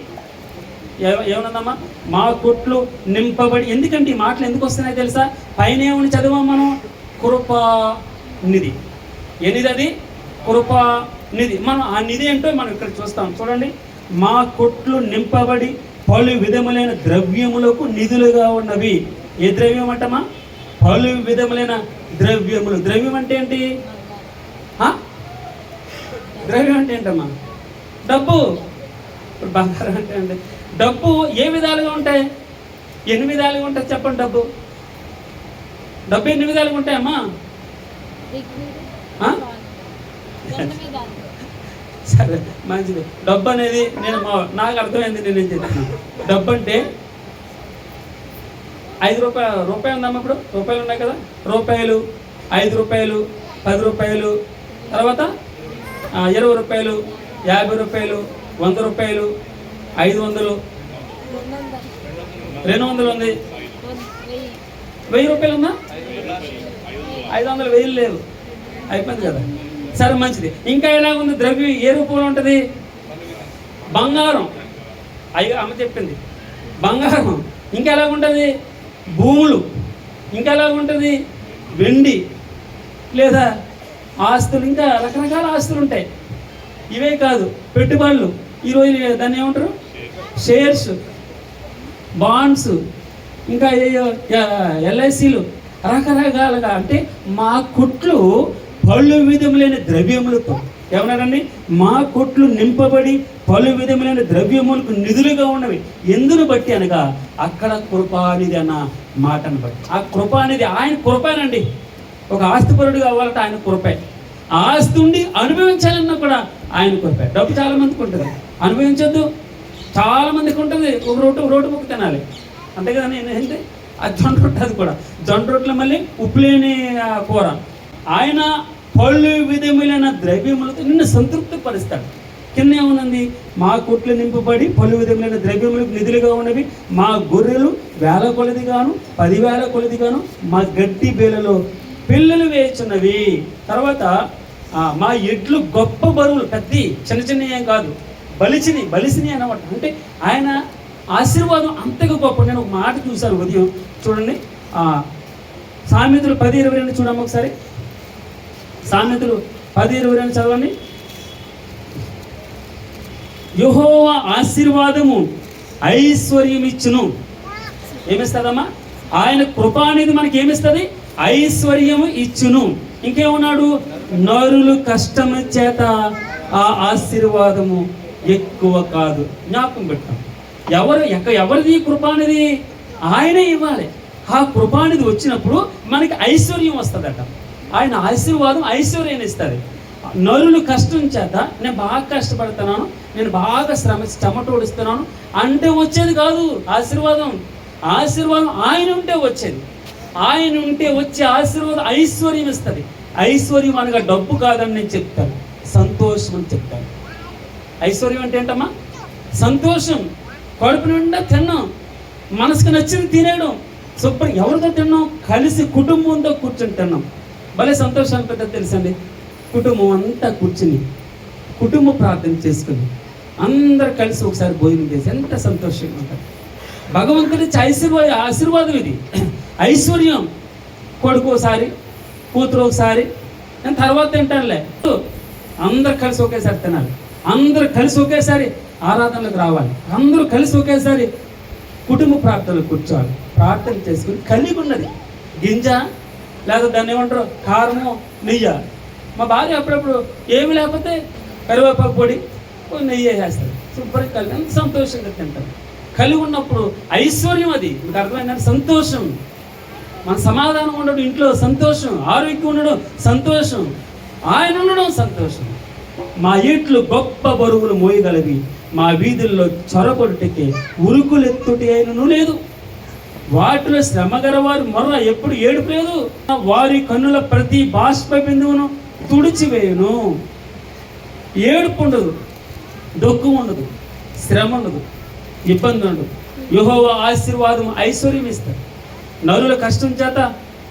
ఏమన్నదమ్మా? మా కొట్లు నింపబడి. ఎందుకంటే ఈ మాటలు ఎందుకు వస్తున్నాయో తెలుసా? పైన ఏమని చదివాం మనం? కృపా నిధి. ఏ నిధి అది? కృపా నిధి. మనం ఆ నిధి ఏంటో మనం ఇక్కడ చూస్తాం. చూడండి, మా కొట్లు నింపబడి పలు విధములైన ద్రవ్యములకు నిధులుగా ఉన్నవి. ఏ ద్రవ్యం అంటమ్మా? పలు విధములైన ద్రవ్యములు. ద్రవ్యం అంటే ఏంటి? ద్రవ్యం అంటే ఏంటమ్మా? డబ్బు. ఇప్పుడు బంగారం అంటే ఏంటి? డబ్బు ఏ విధాలుగా ఉంటాయి? ఎన్ని విధాలుగా ఉంటాయి చెప్పండి? డబ్బు ఎన్ని విధాలుగా ఉంటాయమ్మా? సరే, మంచిది. డబ్బు అనేది నాకు అర్థమైంది. నేనేం చెప్తున్నాను, డబ్బు అంటే 5 రూపాయలు ఉందమ్మా. ఇప్పుడు రూపాయలు ఉన్నాయి కదా, రూపాయలు, 5 రూపాయలు, 10 రూపాయలు, తర్వాత 20 రూపాయలు, 50 రూపాయలు, 100 రూపాయలు, 500, 200 ఉంది, 1000 రూపాయలు ఉందా? 500, 1000 లేవు, అయిపోయింది కదా. సరే, మంచిది. ఇంకా ఎలాగుంది ద్రవ్యం? ఏ రూపంలో ఉంటుంది? బంగారం. అమ్మ చెప్పింది బంగారం. ఇంకా ఎలాగుంటుంది? భూములు. ఇంకా ఎలాగుంటుంది? వెండి లేదా ఆస్తులు. ఇంకా రకరకాల ఆస్తులు ఉంటాయి. ఇవే కాదు, పెట్టుబడులు. ఈరోజు దాన్ని ఏమంటారు? షేర్స్, బాండ్స్, ఇంకా ఎల్ఐసీలు, రకరకాలుగా. అంటే మా కొట్లు పలు విధములైన ద్రవ్యములతో, ఏమన్నారండి? మా కొట్లు నింపబడి పలు విధములైన ద్రవ్యములకు నిధులుగా ఉన్నవి. ఎందును బట్టి అనగా అక్కడ కృపానిధి అన్న మాటను బట్టి. ఆ కృపానిధి ఆయన కృపేనండి. ఒక ఆస్తిపరుడు కావాలంటే ఆయన కృపే. ఆస్తి ఉండి అనుభవించాలన్నా కూడా ఆయన కృపే. డబ్బు చాలా మందికి ఉంటుంది, అనుభవించొద్దు. చాలా మందికి ఉంటుంది. ఒక రోడ్డు ముక్క తినాలి, అంతే కదా. ఏంటంటే అది జొన్న రొట్టె. అది కూడా జొన్న రొట్టెలు మళ్ళీ ఉప్పు లేని కూర. ఆయన పలు విధములైన ద్రవ్యములతో నిన్ను సంతృప్తి పరుస్తాడు. కింద ఏమున్నది? మా కొట్లు నింపబడి పలు విధములైన ద్రవ్యములకు నిధులుగా ఉన్నవి. మా గొర్రెలు 1000 కొలదిగాను 10,000 కొలదిగాను మా గడ్డి బేలలో పిల్లలు వేయుచున్నవి. తర్వాత మా ఎడ్లు గొప్ప బరువులు, పెద్ద చిన్న ఏం కాదు, బలిసిని అన్నమాట. అంటే ఆయన ఆశీర్వాదం అంతగా గొప్ప. నేను ఒక మాట చూశాను ఉదయం. చూడండి, సామెతలు 10:22 చూడమ్మ ఒకసారి. సామెతలు 10:22 చదవండి. యెహోవా ఆశీర్వాదము ఐశ్వర్యం ఇచ్చును. ఏమిస్తుందమ్మా? ఆయన కృప అనేది మనకి ఏమిస్తుంది? ఐశ్వర్యము ఇచ్చును. ఇంకేమన్నాడు? నరులు కష్టము చేత ఆ ఆశీర్వాదము ఎక్కువ కాదు. జ్ఞాపకం పెట్టాం. ఎవరిది కృప అనేది? ఆయనే ఇవ్వాలి. ఆ కృప అనేది వచ్చినప్పుడు మనకి ఐశ్వర్యం వస్తుందట. ఆయన ఆశీర్వాదం ఐశ్వర్యాన్ని ఇస్తుంది. నరులు కష్టం చేత, నేను బాగా కష్టపడుతున్నాను, నేను బాగా చెమటోడిస్తున్నాను అంటే వచ్చేది కాదు ఆశీర్వాదం. ఆయన ఉంటే వచ్చేది. ఆయన ఉంటే వచ్చే ఆశీర్వాదం ఐశ్వర్యం ఇస్తుంది. ఐశ్వర్యం అనగా డబ్బు కాదని నేను చెప్తాను, సంతోషం అని చెప్తాను. ఐశ్వర్యం అంటే ఏంటమ్మా? సంతోషం. కడుపు నిండా తిన్నాం, మనసుకు నచ్చింది తినేయడం, శుభ్రం. ఎవరితో తిన్నాం? కలిసి కుటుంబంతో కూర్చొని తిన్నాం. భలే సంతోషాన్ని పెద్ద తెలుసండి. కుటుంబం అంతా కూర్చుని కుటుంబ ప్రార్థన చేసుకుని అందరు కలిసి ఒకసారి భోజనం చేసి ఎంత సంతోషంగా ఉంటారు. భగవంతుడి ఆశీర్వాదం ఇది. ఐశ్వర్యం. కొడుకు ఒకసారి, కూతురు ఒకసారి, నేను తర్వాత తింటానులే. అందరు కలిసి ఒకేసారి తినాలి, అందరూ కలిసి ఒకేసారి ఆరాధనలకు రావాలి, అందరూ కలిసి ఒకేసారి కుటుంబ ప్రార్థనలు కూర్చోవాలి. ప్రార్థన చేసుకుని కలిగి ఉన్నది గింజ లేదా దాన్ని ఏమంటారు కారము, నెయ్యి. మా భార్య అప్పుడప్పుడు ఏమి లేకపోతే కరివేపాకు పొడి నెయ్యి వేసేస్తారు. శుభ్రంగా కలిగి అంత సంతోషంగా తింటారు. కలిగి ఉన్నప్పుడు ఐశ్వర్యం. అది మీకు అర్థమైందంటే సంతోషం. మన సమాధానం ఉండడం, ఇంట్లో సంతోషం, ఆరోగ్యం ఉండడం సంతోషం, ఆయన ఉండడం సంతోషం. మా ఈట్లు గొప్ప బరువులు మోయగలవి, మా వీధుల్లో చొరబొట్టుకే ఉరుకులెత్తుటి అయినను లేదు. వాటిలో శ్రమగల వారు మొర్ర ఎప్పుడు ఏడుపు లేదు. వారి కన్నుల ప్రతి బాష్ప బిందువును తుడిచివేయును. ఏడుపు ఉండదు, దుఃఖం ఉండదు, శ్రమ ఉండదు, ఇబ్బంది ఉండదు. యెహోవా ఆశీర్వాదం ఐశ్వర్యం ఇస్తారు. నరుల కష్టం చేత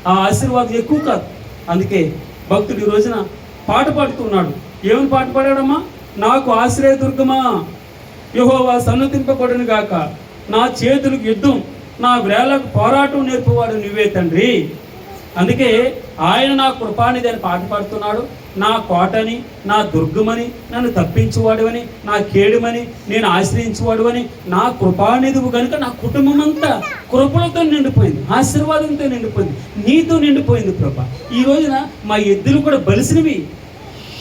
ఆ ఆశీర్వాదం ఎక్కువ కాదు. అందుకే భక్తుడు ఈ రోజున పాట పాడుతున్నాడు. ఏమని పాట పాడాడమ్మా? నాకు ఆశ్రయదుర్గమా, యెహోవా సన్నతింపబడును గాక. నా చేతులకు యుద్ధం, నా వేళకు పోరాటం నేర్పువాడు నువ్వే తండ్రి. అందుకే ఆయన నా కృపానిధి అని పాట పాడుతున్నాడు. నా కోటని, నా దుర్గమని, నన్ను తప్పించువాడువని, నా కేడుమని, నేను ఆశ్రయించువాడువని, నా కృపానిధివు కనుక నా కుటుంబం అంతా కృపలతో నిండిపోయింది, ఆశీర్వాదంతో నిండిపోయింది, నీతో నిండిపోయింది ప్రభా. ఈ రోజున మా ఎద్దులు కూడా బలిసినవి,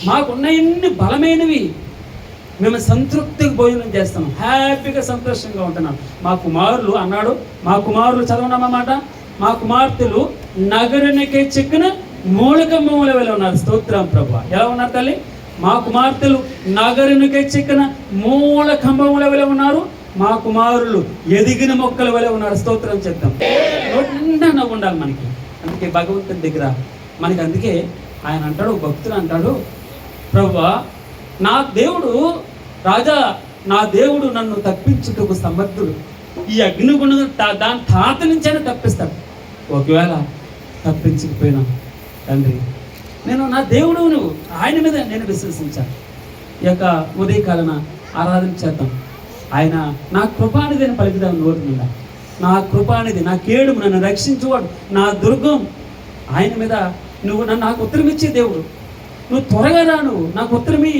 మాకున్నవన్నీ బలమైనవి. మేము సంతృప్తిగా భోజనం చేస్తున్నాం, హ్యాపీగా సంతోషంగా ఉంటున్నాం. మా కుమారులు అన్నాడు, మా కుమారులు చదవనమాట, మా కుమార్తెలు నగరునికే చెక్కిన మూలకంబముల వలె ఉన్నారు. స్తోత్రం ప్రభా. ఎలా ఉన్నారు తల్లి? మా కుమార్తెలు నగరునికే చెక్కిన మూలకంబముల వలె ఉన్నారు, మా కుమారులు ఎదిగిన మొక్కల వలె ఉన్నారు. స్తోత్రం చెప్తాం. నోటి నిండా నవ్వు ఉండాలి మనకి. అందుకే భగవంతుని దగ్గర మనకి, అందుకే ఆయన అంటాడు, భక్తులు అంటాడు, ప్రభువా నా దేవుడు రాజా, నా దేవుడు నన్ను తప్పించుటకు సమర్థుడు. ఈ అగ్నిగుండం దాని తాత నుంచైనా తప్పిస్తాడు. ఒకవేళ తప్పించకపోయినా తండ్రి, నేను నా దేవుడు, నువ్వు ఆయన మీద నేను విశ్వసించాను. ఈ యొక్క ఉదయకాలన ఆరాధన చేద్దాం. ఆయన నా కృపానిధి అని పలికిదాం నోటి మీద. నా కృపానిధి, నా కేడుము, నన్ను రక్షించువాడు, నా దుర్గం. ఆయన మీద నువ్వు నాకు ఉత్తరం ఇచ్చే దేవుడు. నువ్వు త్వరగా రా, నువ్వు నాకు ఉత్తరమి,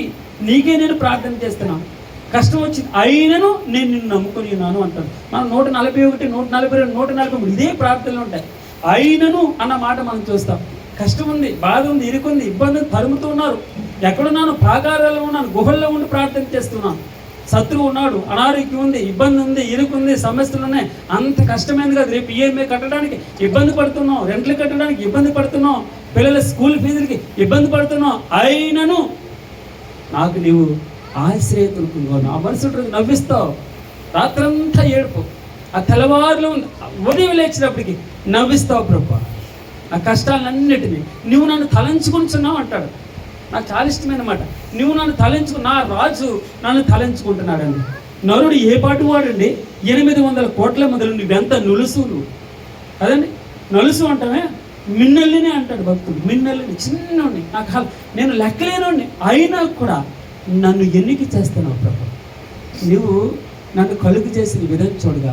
నీకే నేను ప్రార్థన చేస్తున్నాను. కష్టం వచ్చింది అయినను నేను నిన్ను నమ్ముకొని ఉన్నాను అంటాను. మనం 141, 142, 143 ఇదే ప్రార్థనలు ఉంటాయి. అయినను అన్న మాట మనం చూస్తాం. కష్టం ఉంది, బాధ ఉంది, ఇరుకుంది, ఇబ్బంది తరుముతూ ఉన్నారు. ఎక్కడున్నాను? ప్రాకారాల్లో ఉన్నాను, గుహల్లో ఉండి ప్రార్థన చేస్తున్నాను. శత్రువు ఉన్నాడు, అనారోగ్యం ఉంది, ఇబ్బంది ఉంది, ఇరుకుంది, సమస్యలు ఉన్నాయి. అంత కష్టమైంది కదా. రేపు ఈఎంఐ కట్టడానికి ఇబ్బంది పడుతున్నాం, రెంట్లు కట్టడానికి ఇబ్బంది పడుతున్నాం, పిల్లల స్కూల్ ఫీజులకి ఇబ్బంది పడుతున్నాం. అయినను నాకు నీవు ఆశ్రయతులుకున్నావు. ఆ మనుషుడు నవ్విస్తావు. రాత్రంతా ఏడుపు, ఆ తెల్లవారులో ఉదయం లేచినప్పటికి నవ్విస్తావు ప్రభా. ఆ కష్టాలన్నిటినీ నువ్వు నన్ను తలంచుకుంటున్నావు అంటాడు. నాకు చాలా ఇష్టమైన మాట. నువ్వు నన్ను నా రాజు నన్ను తలంచుకుంటున్నాడండి. నరుడు ఏ పాటు వాడండి? 800 కోట్ల మొదలు నువ్వెంత నులుసు నువ్వు అదండి. నలుసు అంటామే, మిన్నల్లినే అంటాడు భక్తుడు. మిన్నల్లిని చిన్నోడిని, నాకు నేను లెక్కలేనోడిని, అయినా కూడా నన్ను ఎన్నిక చేస్తున్నావు ప్రభు. నువ్వు నన్ను కలుగు చేసిన విధం చూడగా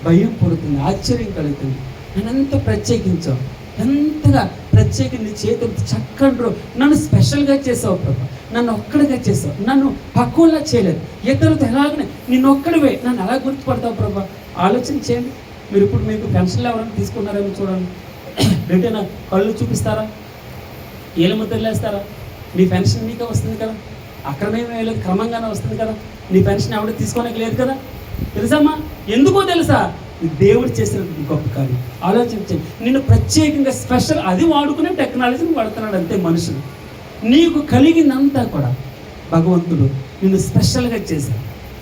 భయం పుడుతుంది, ఆశ్చర్యం కలుగుతుంది. నన్ను ఎంత ప్రత్యేకించావు, ఎంతగా ప్రత్యేకించి చేతులు చక్కగా నన్ను స్పెషల్గా చేసావు ప్రభు. నన్ను ఒక్కడిగా చేసావు, నన్ను పక్కువలా చేయలేదు. ఇతరులతో ఎలాగనే నిన్ను ఒక్కడివే నన్ను ఎలా గుర్తుపడతావు ప్రభు. ఆలోచన చేయండి. మీరు ఇప్పుడు మీకు పెన్షన్లు ఎవరైనా తీసుకున్నారేమో చూడండి. రిటర్న్ కళ్ళు చూపిస్తారా? ఏళ్ళ ముద్రలు వేస్తారా? నీ పెన్షన్ నీకే వస్తుంది కదా, అక్రమేమీ లేదు, క్రమంగానే వస్తుంది కదా. నీ పెన్షన్ ఎవడో తీసుకోవడానికి లేదు కదా. తెలుసమ్మా? ఎందుకో తెలుసా? దేవుడు చేసిన గొప్ప కార్యం. ఆలోచించండి. నిన్ను ప్రత్యేకంగా స్పెషల్ అది వాడుకునే టెక్నాలజీని వాడుతున్నాడు అంతే మనుషులు. నీకు కలిగిందంతా కూడా భగవంతుడు నిన్ను స్పెషల్గా చేశాడు.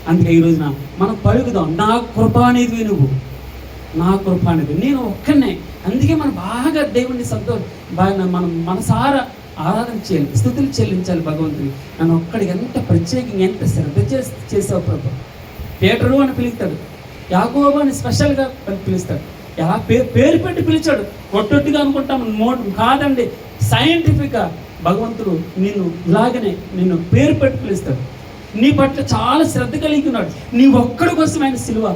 అందుకే ఈ రోజున మనం పలుకుదాం, నా కృపానిధి నువ్వు, నా కృపానిధి నేను ఒక్కనే. అందుకే మనం బాగా దేవుడిని బాగా మనం మనసారా ఆరాధన చేయాలి, స్తుతులు చెల్లించాలి భగవంతుని. నన్ను ఒక్కడికి ఎంత ప్రత్యేకంగా, ఎంత శ్రద్ధ చేసావు ప్రభు. పేటరు అని పిలుస్తాడు, యాకోబు అని స్పెషల్గా పిలుస్తాడు. ఎలా పేరు పెట్టి పిలిచాడు. ఒట్టొట్టుగా అనుకుంటాం కాదండి, సైంటిఫిక్గా భగవంతుడు నిన్ను ఇలాగనే నిన్ను పేరు పెట్టి పిలుస్తాడు. నీ పట్ల చాలా శ్రద్ధ కలిగి ఉన్నాడు. నీ ఒక్కడి కోసం ఆయన సిలువ.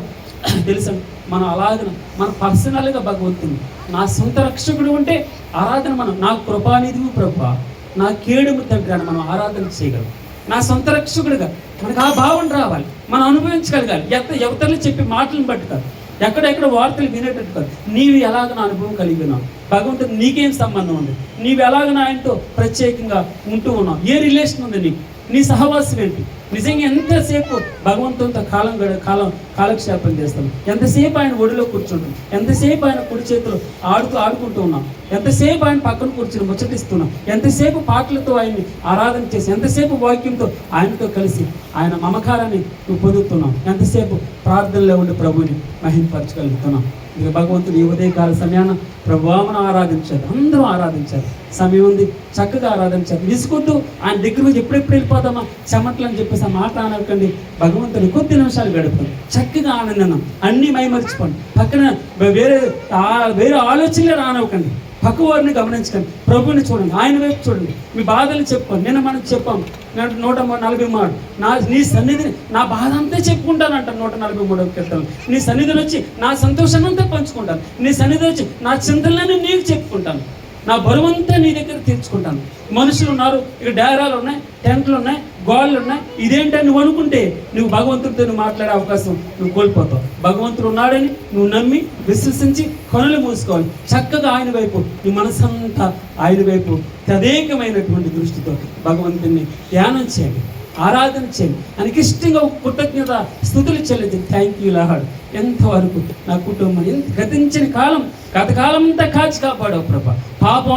తెలుసా, మనం అలాగన మన పర్సనల్గా భగవంతుని నా సొంత రక్షకుడు ఉంటే ఆరాధన మనం, నా కృపానిధివు ప్రభా, నా కేడుము తండ్రి అని మనం ఆరాధన చేయగలం. నా సొంత రక్షకుడిగా మనకు ఆ భావన రావాలి, మనం అనుభవించగలగాలి. ఎవరిని చెప్పి మాటలను బట్టి కాదు, ఎక్కడెక్కడ వార్తలు వినేటట్టు కాదు. నీవు ఎలాగ అనుభవం కలిగి ఉన్నావు, భగవంతుడు నీకేం సంబంధం ఉంది, నీవు ఎలాగ ఆయనతో ప్రత్యేకంగా ఉంటూ ఉన్నావు, ఏ రిలేషన్ ఉంది నీకు, నీ సహవాసం ఏంటి? నిజంగా ఎంతసేపు భగవంతునితో కాలక్షేపం చేస్తాం, ఎంతసేపు ఆయన ఒడిలో కూర్చుంటాం, ఎంతసేపు ఆయన కుడి చేతులు ఆడుకుంటూ ఉన్నాం, ఎంతసేపు ఆయన పక్కన కూర్చుని ముచ్చటిస్తున్నాం, ఎంతసేపు పాటలతో ఆయన్ని ఆరాధన చేసి, ఎంతసేపు వాక్యంతో ఆయనతో కలిసి ఆయన మమకారాన్ని నువ్వు పొందుతున్నాం, ఎంతసేపు ప్రార్థనలో ఉండి ప్రభుని మహిమపరచగలుగుతున్నాం. ఇక భగవంతుడు ఈ ఉదయకాల సమయాన ప్రభువామను ఆరాధించారు, అందరూ ఆరాధించారు. సమయం ఉంది, చక్కగా ఆరాధించారు. విసుకొద్దు, ఆయన దగ్గరకు ఎప్పుడెప్పుడు వెళ్ళిపోతామా చెమట్లు అని చెప్పేసి ఆ మాట అనకండి. భగవంతుని కొద్ది నిమిషాలు గడుపుతాం, చక్కగా ఆనందం, అన్నీ మైమర్చిపోండి. పక్కన వేరే ఆలోచనలే రానవ్వకండి. పక్కవారిని గమనించకండి, ప్రభువుని చూడండి, ఆయన వైపు చూడండి, మీ బాధలు చెప్పుకోండి. నిన్న మనం చెప్పాం 140 మాట, నీ సన్నిధిని నా బాధ అంతా చెప్పుకుంటాను అంటాను 143వ కీర్తన. నీ సన్నిధిని వచ్చి నా సంతోషాన్ని అంతా పంచుకుంటాను, నీ సన్నిధి వచ్చి నా చింతలన్నీ నీకు చెప్పుకుంటాను, నా బరువంతా నీ దగ్గర తీర్చుకుంటాను. మనుషులు ఉన్నారు, ఇక్కడ డేరాలు ఉన్నాయి, టెంట్లు ఉన్నాయి, గోళ్ళు ఉన్నాయి, ఇదేంటని నువ్వు అనుకుంటే నువ్వు భగవంతుడితో నువ్వు మాట్లాడే అవకాశం నువ్వు కోల్పోతావు. భగవంతుడు ఉన్నాడని నువ్వు నమ్మి విశ్వసించి కనులు మూసుకోవాలి. చక్కగా ఆయన వైపు నీ మనసంతా ఆయన వైపు తదేకమైనటువంటి దృష్టితో భగవంతుని ధ్యానం చేయండి, ఆరాధన చేయండి, ఆయనకి ఇష్టంగా కృతజ్ఞత స్తుతులు చెల్లించి థ్యాంక్ యూ లార్డ్, ఎంతవరకు నా కుటుంబం గతించిన కాలం గతకాలం అంతా కాచి కాపాడావు ప్రభా. పాపం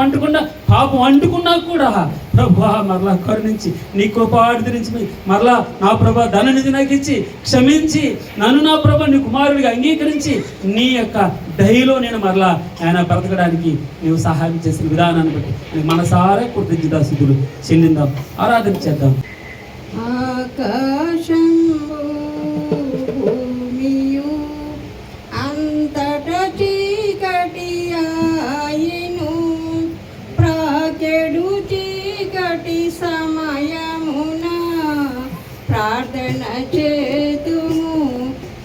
అంటుకున్నా కూడా ప్రభా మరలా కరుణించి నీ కృపార్థించి మరలా నా ప్రభా ధననిధి నాకు ఇచ్చి క్షమించి నన్ను నా ప్రభా నీ కుమారుడిగా అంగీకరించి నీ యొక్క దయలో నేను మరలా ఆయన బ్రతకడానికి నీవు సహాయం చేసిన విధానాన్ని బట్టి నేను మనసారా కృతజ్ఞతాస్తుతులు చెల్లిందాం, ఆరాధన చేద్దాం. ఆకాశంబు భూమియు అంతట చీకటి ఆయను, ప్రాకెడు చీకటి సమయమున ప్రార్థన చేతుము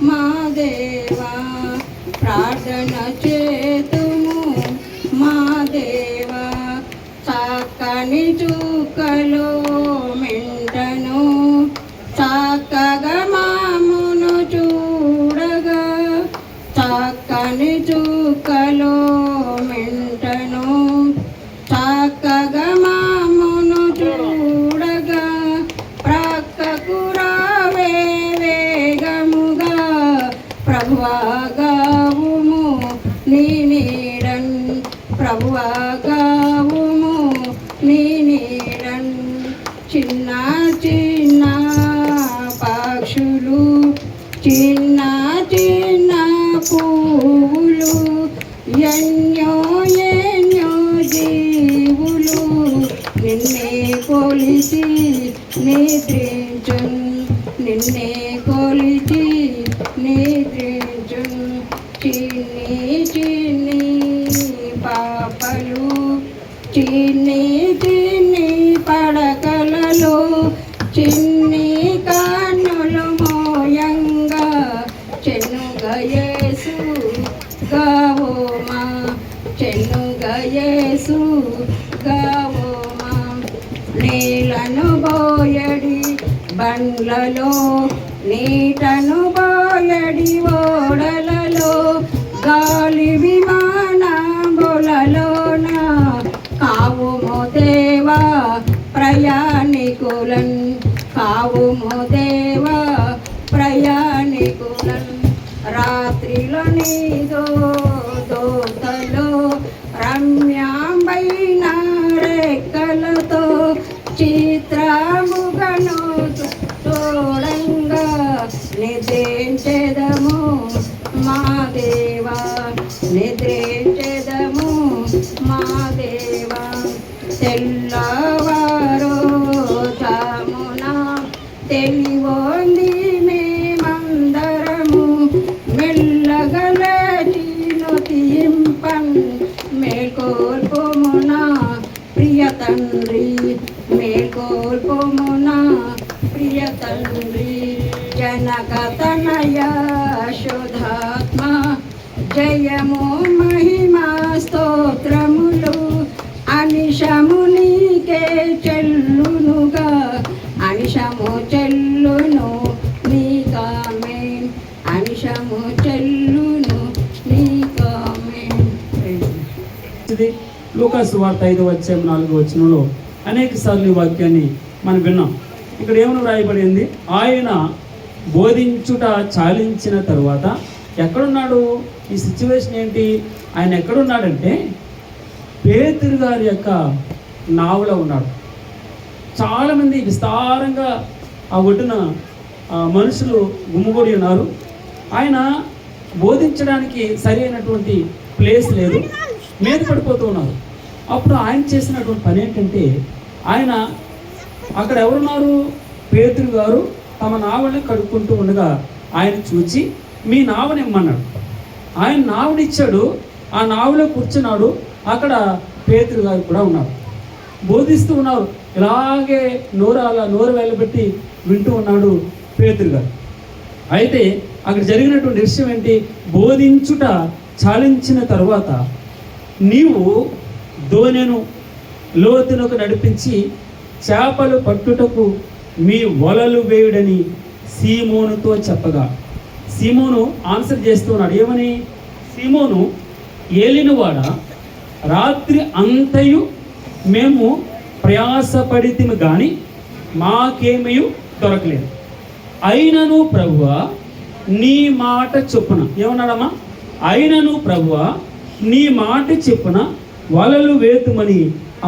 మా దేవా, ప్రార్థన చేతుము మా దేవా. చక్కని చుక్కలో మెంటను చక్కగా మామును చూడగా, చక్కని చుక్కలో మెంటను చక్కగా మామును చూడగా, ప్రక్కకు రావే వేగముగా ప్రభువా గావుము నీ నీడన్, ప్రభువా గావుము నీ నీడన్. చిన్న చిన్న పక్షులు చిన్న చిన్న పువ్వులు ఎన్నో ఎన్నో జీవులు నిన్నే కొలిచి నిద్రించున్, నిన్నే కొలిచి నిద్రించున్. చిన్ని చిన్ని పాపలు చిన్ని చిన్ని పడకలలో చిన్ని కన్నులు మోయంగా, చెన్నుగా యేసు గావోమా, చెన్నుగా యేసు గావోమా. నీళ్లను బోయడి బండ్లలో, నీటను బోయడి ఓడలలో, గాలి విమానములలోన కావుము దేవా ప్రయాణికులన్, కావుము దేవా ప్రయాణికులన్. రాత్రిలో నీదో దోతలో రమ్యాంబైన రెక్కలతో చిత్రముగను తోడంగా నిద్రించెదము మా దేవా, నిద్రించెదము మా దేవా. తెల్లవారో తామున తెలివోంది మేమందరము, మెల్లగా లేచిను తీంపన్ మేల్కొల్పుమున ప్రియ తండ్రి, మేల్కొల్పుమున ప్రియ తండ్రి. జనకతనయ శోధాత్మ జయము మహిమా స్తోత్రములు అనిశము నీకే చెల్లునుగా, అనిశము చెల్లును నీకామెన్, అనిశము చెల్లును నీకామెన్. లూకాసు వార్త 5వ అధ్యాయం 4వ వచనంలో అనేక సార్లు ఈ వాక్యాన్ని మనం విన్నాం. ఇక్కడ ఏమని వ్రాయబడింది? ఆయన బోధించుట చాలించిన తరువాత ఎక్కడున్నాడు? ఈ సిచ్యువేషన్ ఏంటి? ఆయన ఎక్కడున్నాడంటే పేతురు గారి యొక్క నావలో ఉన్నాడు. చాలామంది విస్తారంగా ఆ ఒడ్డున మనుషులు గుమ్ముగూడి ఉన్నారు. ఆయన బోధించడానికి సరి అయినటువంటి ప్లేస్ లేదు, మీద పడిపోతూ ఉన్నారు. అప్పుడు ఆయన చేసినటువంటి పని ఏంటంటే, ఆయన అక్కడ ఎవరున్నారు? పేతురు గారు తమ నావని కడుక్కుంటూ ఉండగా ఆయన చూచి మీ నావని ఇమ్మన్నాడు. ఆయన నావనిచ్చాడు, ఆ నావలో కూర్చున్నాడు. అక్కడ పేతురు గారు కూడా ఉన్నారు, బోధిస్తూ ఉన్నారు. ఇలాగే నోరు వెళ్ళబెట్టి వింటూ ఉన్నాడు పేతురు గారు. అయితే అక్కడ జరిగినటువంటి విషయం ఏంటి? బోధించుట చాలించిన తరువాత నీవు దోణెను లోతునకు నడిపించి చేపలు పట్టుటకు మీ వలలు వేయుడని సీమోనుతో చెప్పగా, సీమోను ఆన్సర్ చేస్తున్నాడు. ఏమని? సీమోను, ఏలినవాడ, రాత్రి అంతయు మేము ప్రయాసపడితిమి కానీ మాకేమీ దొరకలేదు. అయినను ప్రభువా నీ మాట చొప్పున, ఏమన్నాడమ్మా? అయినను ప్రభువా నీ మాట చొప్పున వలలు వేతుమని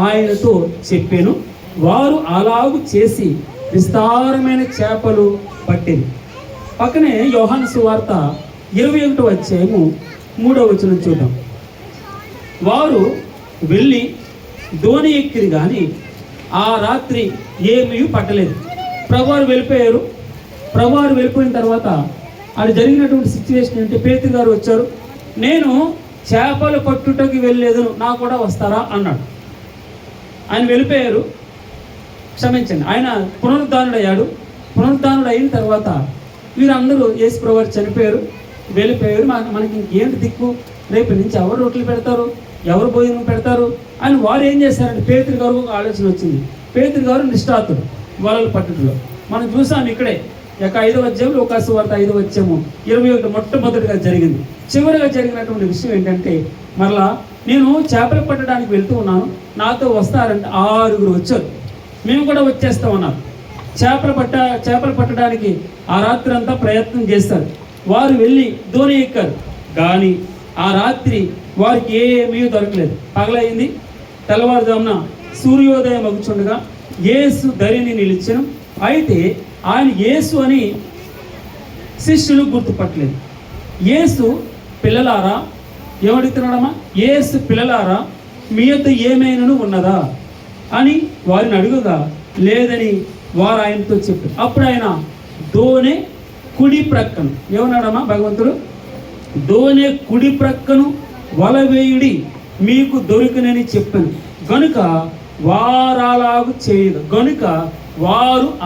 ఆయనతో చెప్పాను. వారు అలాగు చేసి విస్తారమైన చేపలు పట్టింది. పక్కనే యోహాను సువార్త 21వ అధ్యాయము 3వ వచనం చూద్దాం. వారు వెళ్ళి దోణి ఎక్కిరి కానీ ఆ రాత్రి ఏమీ పట్టలేదు. ప్రభువారు వెళ్ళిపోయారు. ప్రభువారు వెళ్ళిపోయిన తర్వాత అది జరిగినటువంటి సిచ్యువేషన్ ఏంటి? పేతురు గారు వచ్చారు. నేను చేపలు పట్టుటకి వెళ్ళలేదు, నా కూడా వస్తారా అన్నాడు. ఆయన వెళ్ళిపోయారు. క్షమించండి, ఆయన పునరుద్ధానుడయ్యాడు. పునరుద్ధానుడు అయిన తర్వాత వీరందరూ యేసు ప్రభువారు చనిపోయారు, వెళ్ళిపోయారు. మనకి ఇంకేంటి దిక్కు? రేపు నుంచి ఎవరు రొట్టెలు పెడతారు, ఎవరు భోజనం పెడతారు అని వారు ఏం చేశారంటే పేతురు గారు ఒక ఆలోచన వచ్చింది. పేతురు గారు నిష్ఠాతుడు వలలు పట్టుటలో. మనం చూసాం ఇక్కడే 5వ అధ్యాయం లూకాసు వార్త 5వ అధ్యాయము 21 మొట్టమొదటిగా జరిగింది. చివరిగా జరిగినటువంటి విషయం ఏంటంటే, మరలా నేను చేపలు పట్టడానికి వెళ్తూ ఉన్నాను, నాతో వస్తారంటే 6 వచ్చారు. మేము కూడా వచ్చేస్తామన్నారు. చేపలు పట్టడానికి ఆ రాత్రి అంతా ప్రయత్నం చేస్తారు. వారు వెళ్ళి దోణి ఎక్కారు కానీ ఆ రాత్రి వారికి ఏమీ దొరకలేదు. పగలైంది. తెల్లవారుజామున సూర్యోదయం అగుచుండగా యేసు ధరిని నిలిచెను. అయితే ఆయన యేసు అని శిష్యులు గుర్తుపట్టలేదు. యేసు పిల్లలారా, ఏమడుగుతున్నాడమ్మా? యేసు పిల్లలారా మీ యొద్ద ఏమైనాను ఉన్నదా అని వారిని అడుగుగా లేదని వారు ఆయనతో చెప్పారు. అప్పుడు ఆయన దోణె కుడి ప్రక్కను, ఏమన్నాడమ్మా భగవంతుడు? దోణె కుడి ప్రక్కను వల వేయుడి మీకు దొరికినని చెప్పాను. గనుక వారు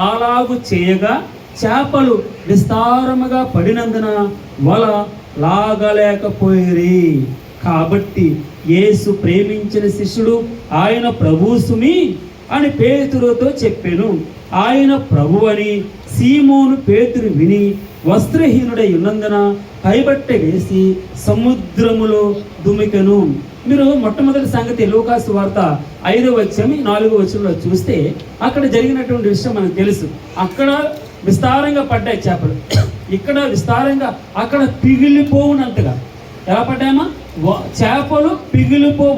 అలాగు చేయగా చేపలు విస్తారముగా పడినందున వల లాగలేకపోయిరి. కాబట్టి యేసు ప్రేమించిన శిష్యుడు ఆయన ప్రభువు సుమి అని పేతురుతో చెప్పాను. ఆయన ప్రభు అని సీమోను పేతురు విని వస్త్రహీనుడై ఉన్నందున పైబట్ట వేసి సముద్రములో దుమికెను. మీరు మొట్టమొదటి సంగతి లూకాసు వార్త 5వ అధ్యాయం 4వ వచనంలో చూస్తే అక్కడ జరిగినటువంటి విషయం మనకు తెలుసు. అక్కడ విస్తారంగా పడ్డాయి చేపలు, ఇక్కడ విస్తారంగా, అక్కడ పిగిలిపోవునంతగా. ఎలా పడ్డాయమ్మా? చేపలు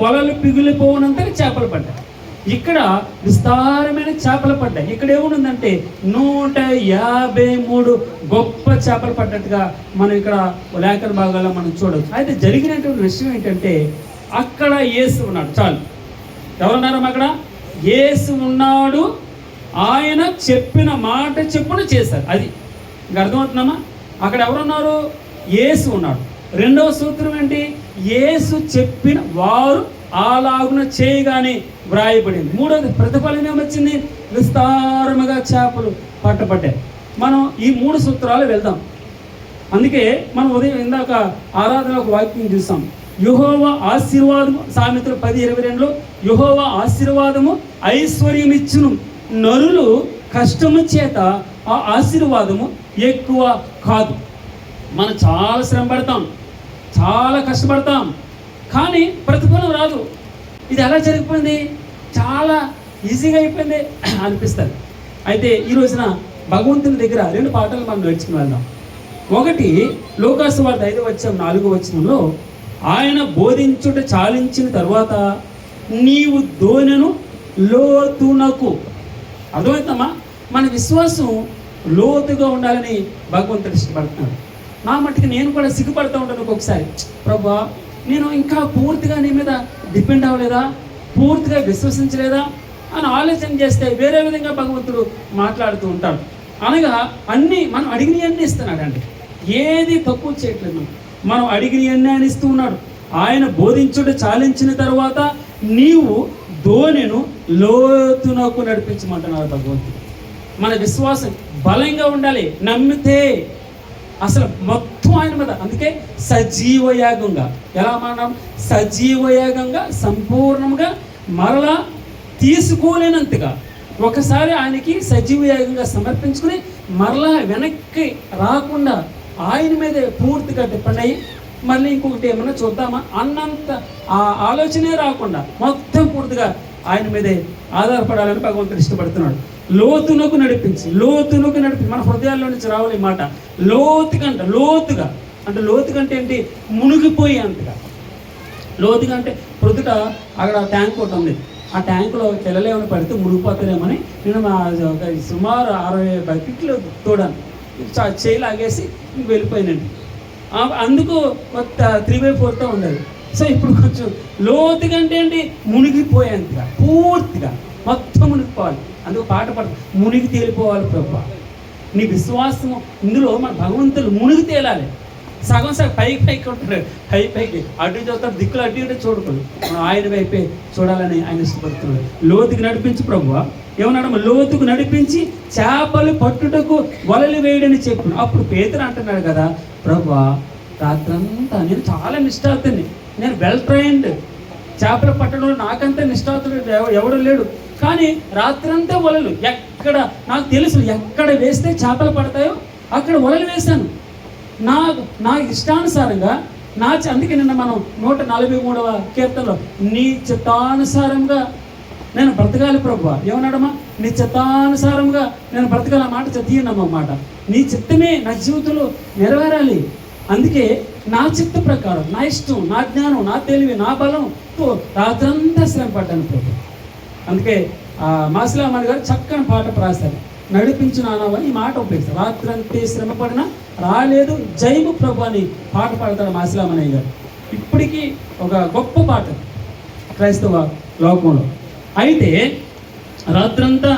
వలలు పిగిలిపోవునంతగా చేపలు పడ్డాయి. ఇక్కడ విస్తారమైన చేపలు పడ్డాయి. ఇక్కడ ఏముందంటే 153 గొప్ప చేపలు పడ్డట్టుగా మనం ఇక్కడ లేఖన భాగాల్లో మనం చూడవచ్చు. అయితే జరిగినటువంటి విషయం ఏంటంటే, అక్కడ యేసు ఉన్నాడు. చాలు, ఎవరున్నారమ్మా? అక్కడ యేసు ఉన్నాడు. ఆయన చెప్పిన మాట చెప్పున చేశారు. అది ఇంకా అర్థమవుతుందమ్మా? అక్కడ ఎవరున్నారు? యేసు ఉన్నాడు. రెండవ సూత్రం ఏంటి? యేసు చెప్పిన వారు అలాగున చేయగానే వ్రాయబడింది. మూడవది ప్రతిఫలం ఏమొచ్చింది? విస్తారముగా చేపలు పట్టబడ్డాయి. మనం ఈ 3 సూత్రాలు వెళ్దాం. అందుకే మనం ఉదయం ఇందాక ఆరాధన ఒక వాక్యం చూసాం. యెహోవా ఆశీర్వాదము, సామెతలు 10:22లో యెహోవా ఆశీర్వాదము ఐశ్వర్యం ఇచ్చును, నరులు కష్టము చేత ఆ ఆశీర్వాదము ఎక్కువ కాదు. మనం చాలా శ్రమ పడతాం, చాలా కష్టపడతాం, కానీ ప్రతిఫలం రాదు. ఇది ఎలా జరిగిపోయింది? చాలా ఈజీగా అయిపోయింది అనిపిస్తుంది. అయితే ఈ రోజున భగవంతుని దగ్గర 2 పాఠాలు మనం నేర్చుకుని వెళ్దాం. ఒకటి, లూకాసు వార్త 5వ అధ్యాయం 4వ వచనంలో ఆయన బోధించుట చాలించిన తర్వాత నీవు దోణెను లోతునకు. అర్థమవుతామా? మన విశ్వాసం లోతుగా ఉండాలని భగవంతుడు ఇష్టపడుతున్నాడు. నా మట్టుకు నేను కూడా సిగ్గుపడుతూ ఉంటాను ఒక్కొక్కసారి. ప్రభువా, నేను ఇంకా పూర్తిగా నీ మీద డిపెండ్ అవ్వలేదా, పూర్తిగా విశ్వసించలేదా అని ఆలోచన చేస్తే వేరే విధంగా భగవంతుడు మాట్లాడుతూ ఉంటాడు. అనగా మనం అడిగినవన్నీ ఇస్తున్నాడు అండి. ఏది తక్కువ చేయట్లేదు. మనం అడిగినవన్నీ ఆయన ఇస్తూ ఉన్నాడు. ఆయన బోధించుట చాలించిన తర్వాత నీవు ధోనిను లోతునకు నడిపించమంటున్నారు భగవంతుడు. మన విశ్వాసం బలంగా ఉండాలి. నమ్మితే అసలు మొత్తం ఆయన మీద, అందుకే సజీవయాగంగా, ఎలా మనం సజీవయాగంగా సంపూర్ణంగా మరలా తీసుకోలేనంతగా ఒకసారి ఆయనకి సజీవయాగంగా సమర్పించుకుని మరలా వెనక్కి రాకుండా ఆయన మీదే పూర్తిగా డిపెండ్ అయ్యి మళ్ళీ ఇంకొకటి ఏమన్నా చూద్దామా అన్నంత ఆ ఆలోచనే రాకుండా మొత్తం పూర్తిగా ఆయన మీదే ఆధారపడాలని భగవంతుడు ఇష్టపడుతున్నాడు. లోతునకు నడిపించి మన హృదయాల్లో నుంచి రావాలి ఈ మాట. లోతుగా అంటే లోతుకంటే ఏంటి? మునిగిపోయి అంతగా. లోతుగా అంటే ప్రొద్దుట అక్కడ ట్యాంక్ ఒకటి ఉంది, ఆ ట్యాంకులో తెల్లలేమని పడితే మునిగిపోతారేమని నేను సుమారు 60 బకెట్లు తోడాను, చేయి లాగేసి వెళ్ళిపోయినండి. అందుకు 3/4తో ఉండదు. సో ఇప్పుడు కొంచెం లోతుగా అంటే ఏంటి? మునిగిపోయేంతగా పూర్తిగా మొత్తం మునిగిపోవాలి. అందుకు పాట మునిగి తేలిపోవాలి ప్రభు. నీ విశ్వాసము ఇందులో మన భగవంతులు మునిగి తేలాలి. సగం పైకి ఉంటాడు, పైకి అటు చూస్తాడు, దిక్కులు అటు ఇటు చూడకూడదు, మనం ఆయన వైపే చూడాలని ఆయన ఇష్టపడుతున్నాడు. లోతుకు నడిపించి ప్రభు ఏమన్నాడు? లోతుకు నడిపించి చేపలు పట్టుటకు వలలు వేయడని చెప్పాను. అప్పుడు పేతురు అంటున్నాడు కదా, ప్రభు రాత్రంతా నేను చాలా నిష్ఠాతుని, నేను వెల్ ట్రైన్డ్, చేపలు పట్టడంలో నాకంత నిష్ఠాతుడు ఎవడు లేడు, కానీ రాత్రంతా వలలు ఎక్కడ నాకు తెలుసు, ఎక్కడ వేస్తే చేపలు పడతాయో అక్కడ వలలు వేశాను. నా ఇష్టానుసారంగా అందుకే నిన్న మనం 143వ కీర్తనలో నీ చిత్తానుసారంగా నేను బ్రతకాలి ప్రభువా, ఏమన్నాడమ్మా? నీ చిత్తానుసారంగా నేను బ్రతకాలి మాట చదివినమ్మమాట. నీ చిత్తమే నా జీవితంలో నెరవేరాలి. అందుకే నా చిత్త ప్రకారం, నా ఇష్టం, నా జ్ఞానం, నా తెలివి, నా బలంతో రాత్రంతా శ్రమ పడ్డాను ప్రభు. అందుకే మాసిలామణి గారు చక్కని పాట రాశారు, నడిపించు నానవని ఈ మాట ఉపయోగిస్తారు. రాత్రంతే శ్రమ పడినా రాలేదు జైము ప్రభు అని పాట పాడతాడు మాసిలామణయ్య గారు. ఇప్పటికీ ఒక గొప్ప పాట క్రైస్తవ లోకంలో. అయితే రాత్రంతా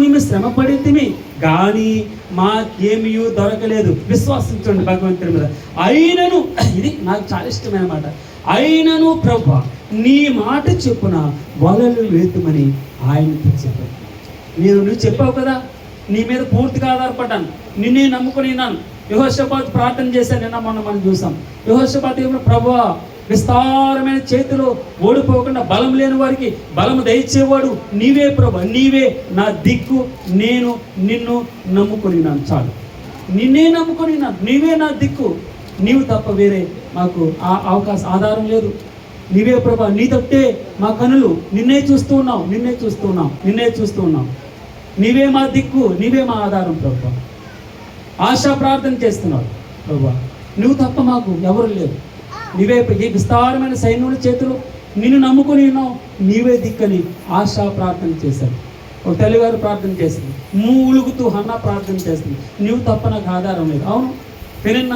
మేము శ్రమ పడితిమి కానీ మాకేమీ దొరకలేదు. విశ్వాసించండి భగవంతుడి మీద. అయినను, ఇది నాకు చాలా ఇష్టమైన మాట, అయినను ప్రభు నీ మాట చెప్పున వలలు వేతుమని ఆయనతో చెప్పాను. నువ్వు చెప్పావు కదా, నీ మీద పూర్తిగా ఆధారపడ్డాను, నిన్నే నమ్ముకొని ఉన్నాను. యెహోషాపాతు ప్రార్థన చేశాను, నిన్న మొన్న మనం చూసాం. యెహోషాపాతు ఏమో, ప్రభువా విస్తారమైన చేతిలో ఓడిపోకుండా బలం లేని వారికి బలము దయచేవాడు నీవే ప్రభు, నీవే నా దిక్కు, నేను నిన్ను నమ్ముకొని ఉన్నాను, చాలు నిన్నే నమ్ముకొని ఉన్నాను, నీవే నా దిక్కు, నీవు తప్ప వేరే మాకు ఆధారం లేదు. నీవే ప్రభా, నీ తట్టే మా కనులు నిన్నే చూస్తూ ఉన్నాం. నీవే మా దిక్కు, నీవే మా ఆధారం ప్రభా. ఆశా ప్రార్థన చేస్తున్నావు ప్రభా, నువ్వు తప్ప మాకు ఎవరు లేరు. నీవే ఈ విస్తారమైన సైన్యుల చేతులు నిన్ను నమ్ముకొని ఉన్నావు, నీవే దిక్కని ఆశా ప్రార్థన చేశాడు. ఒక తల్లిగారు ప్రార్థన చేస్తుంది, మూలుగుతూ హన్నా ప్రార్థన చేస్తుంది, నువ్వు తప్ప నాకు ఆధారం లేదు. అవును, పెరిన్న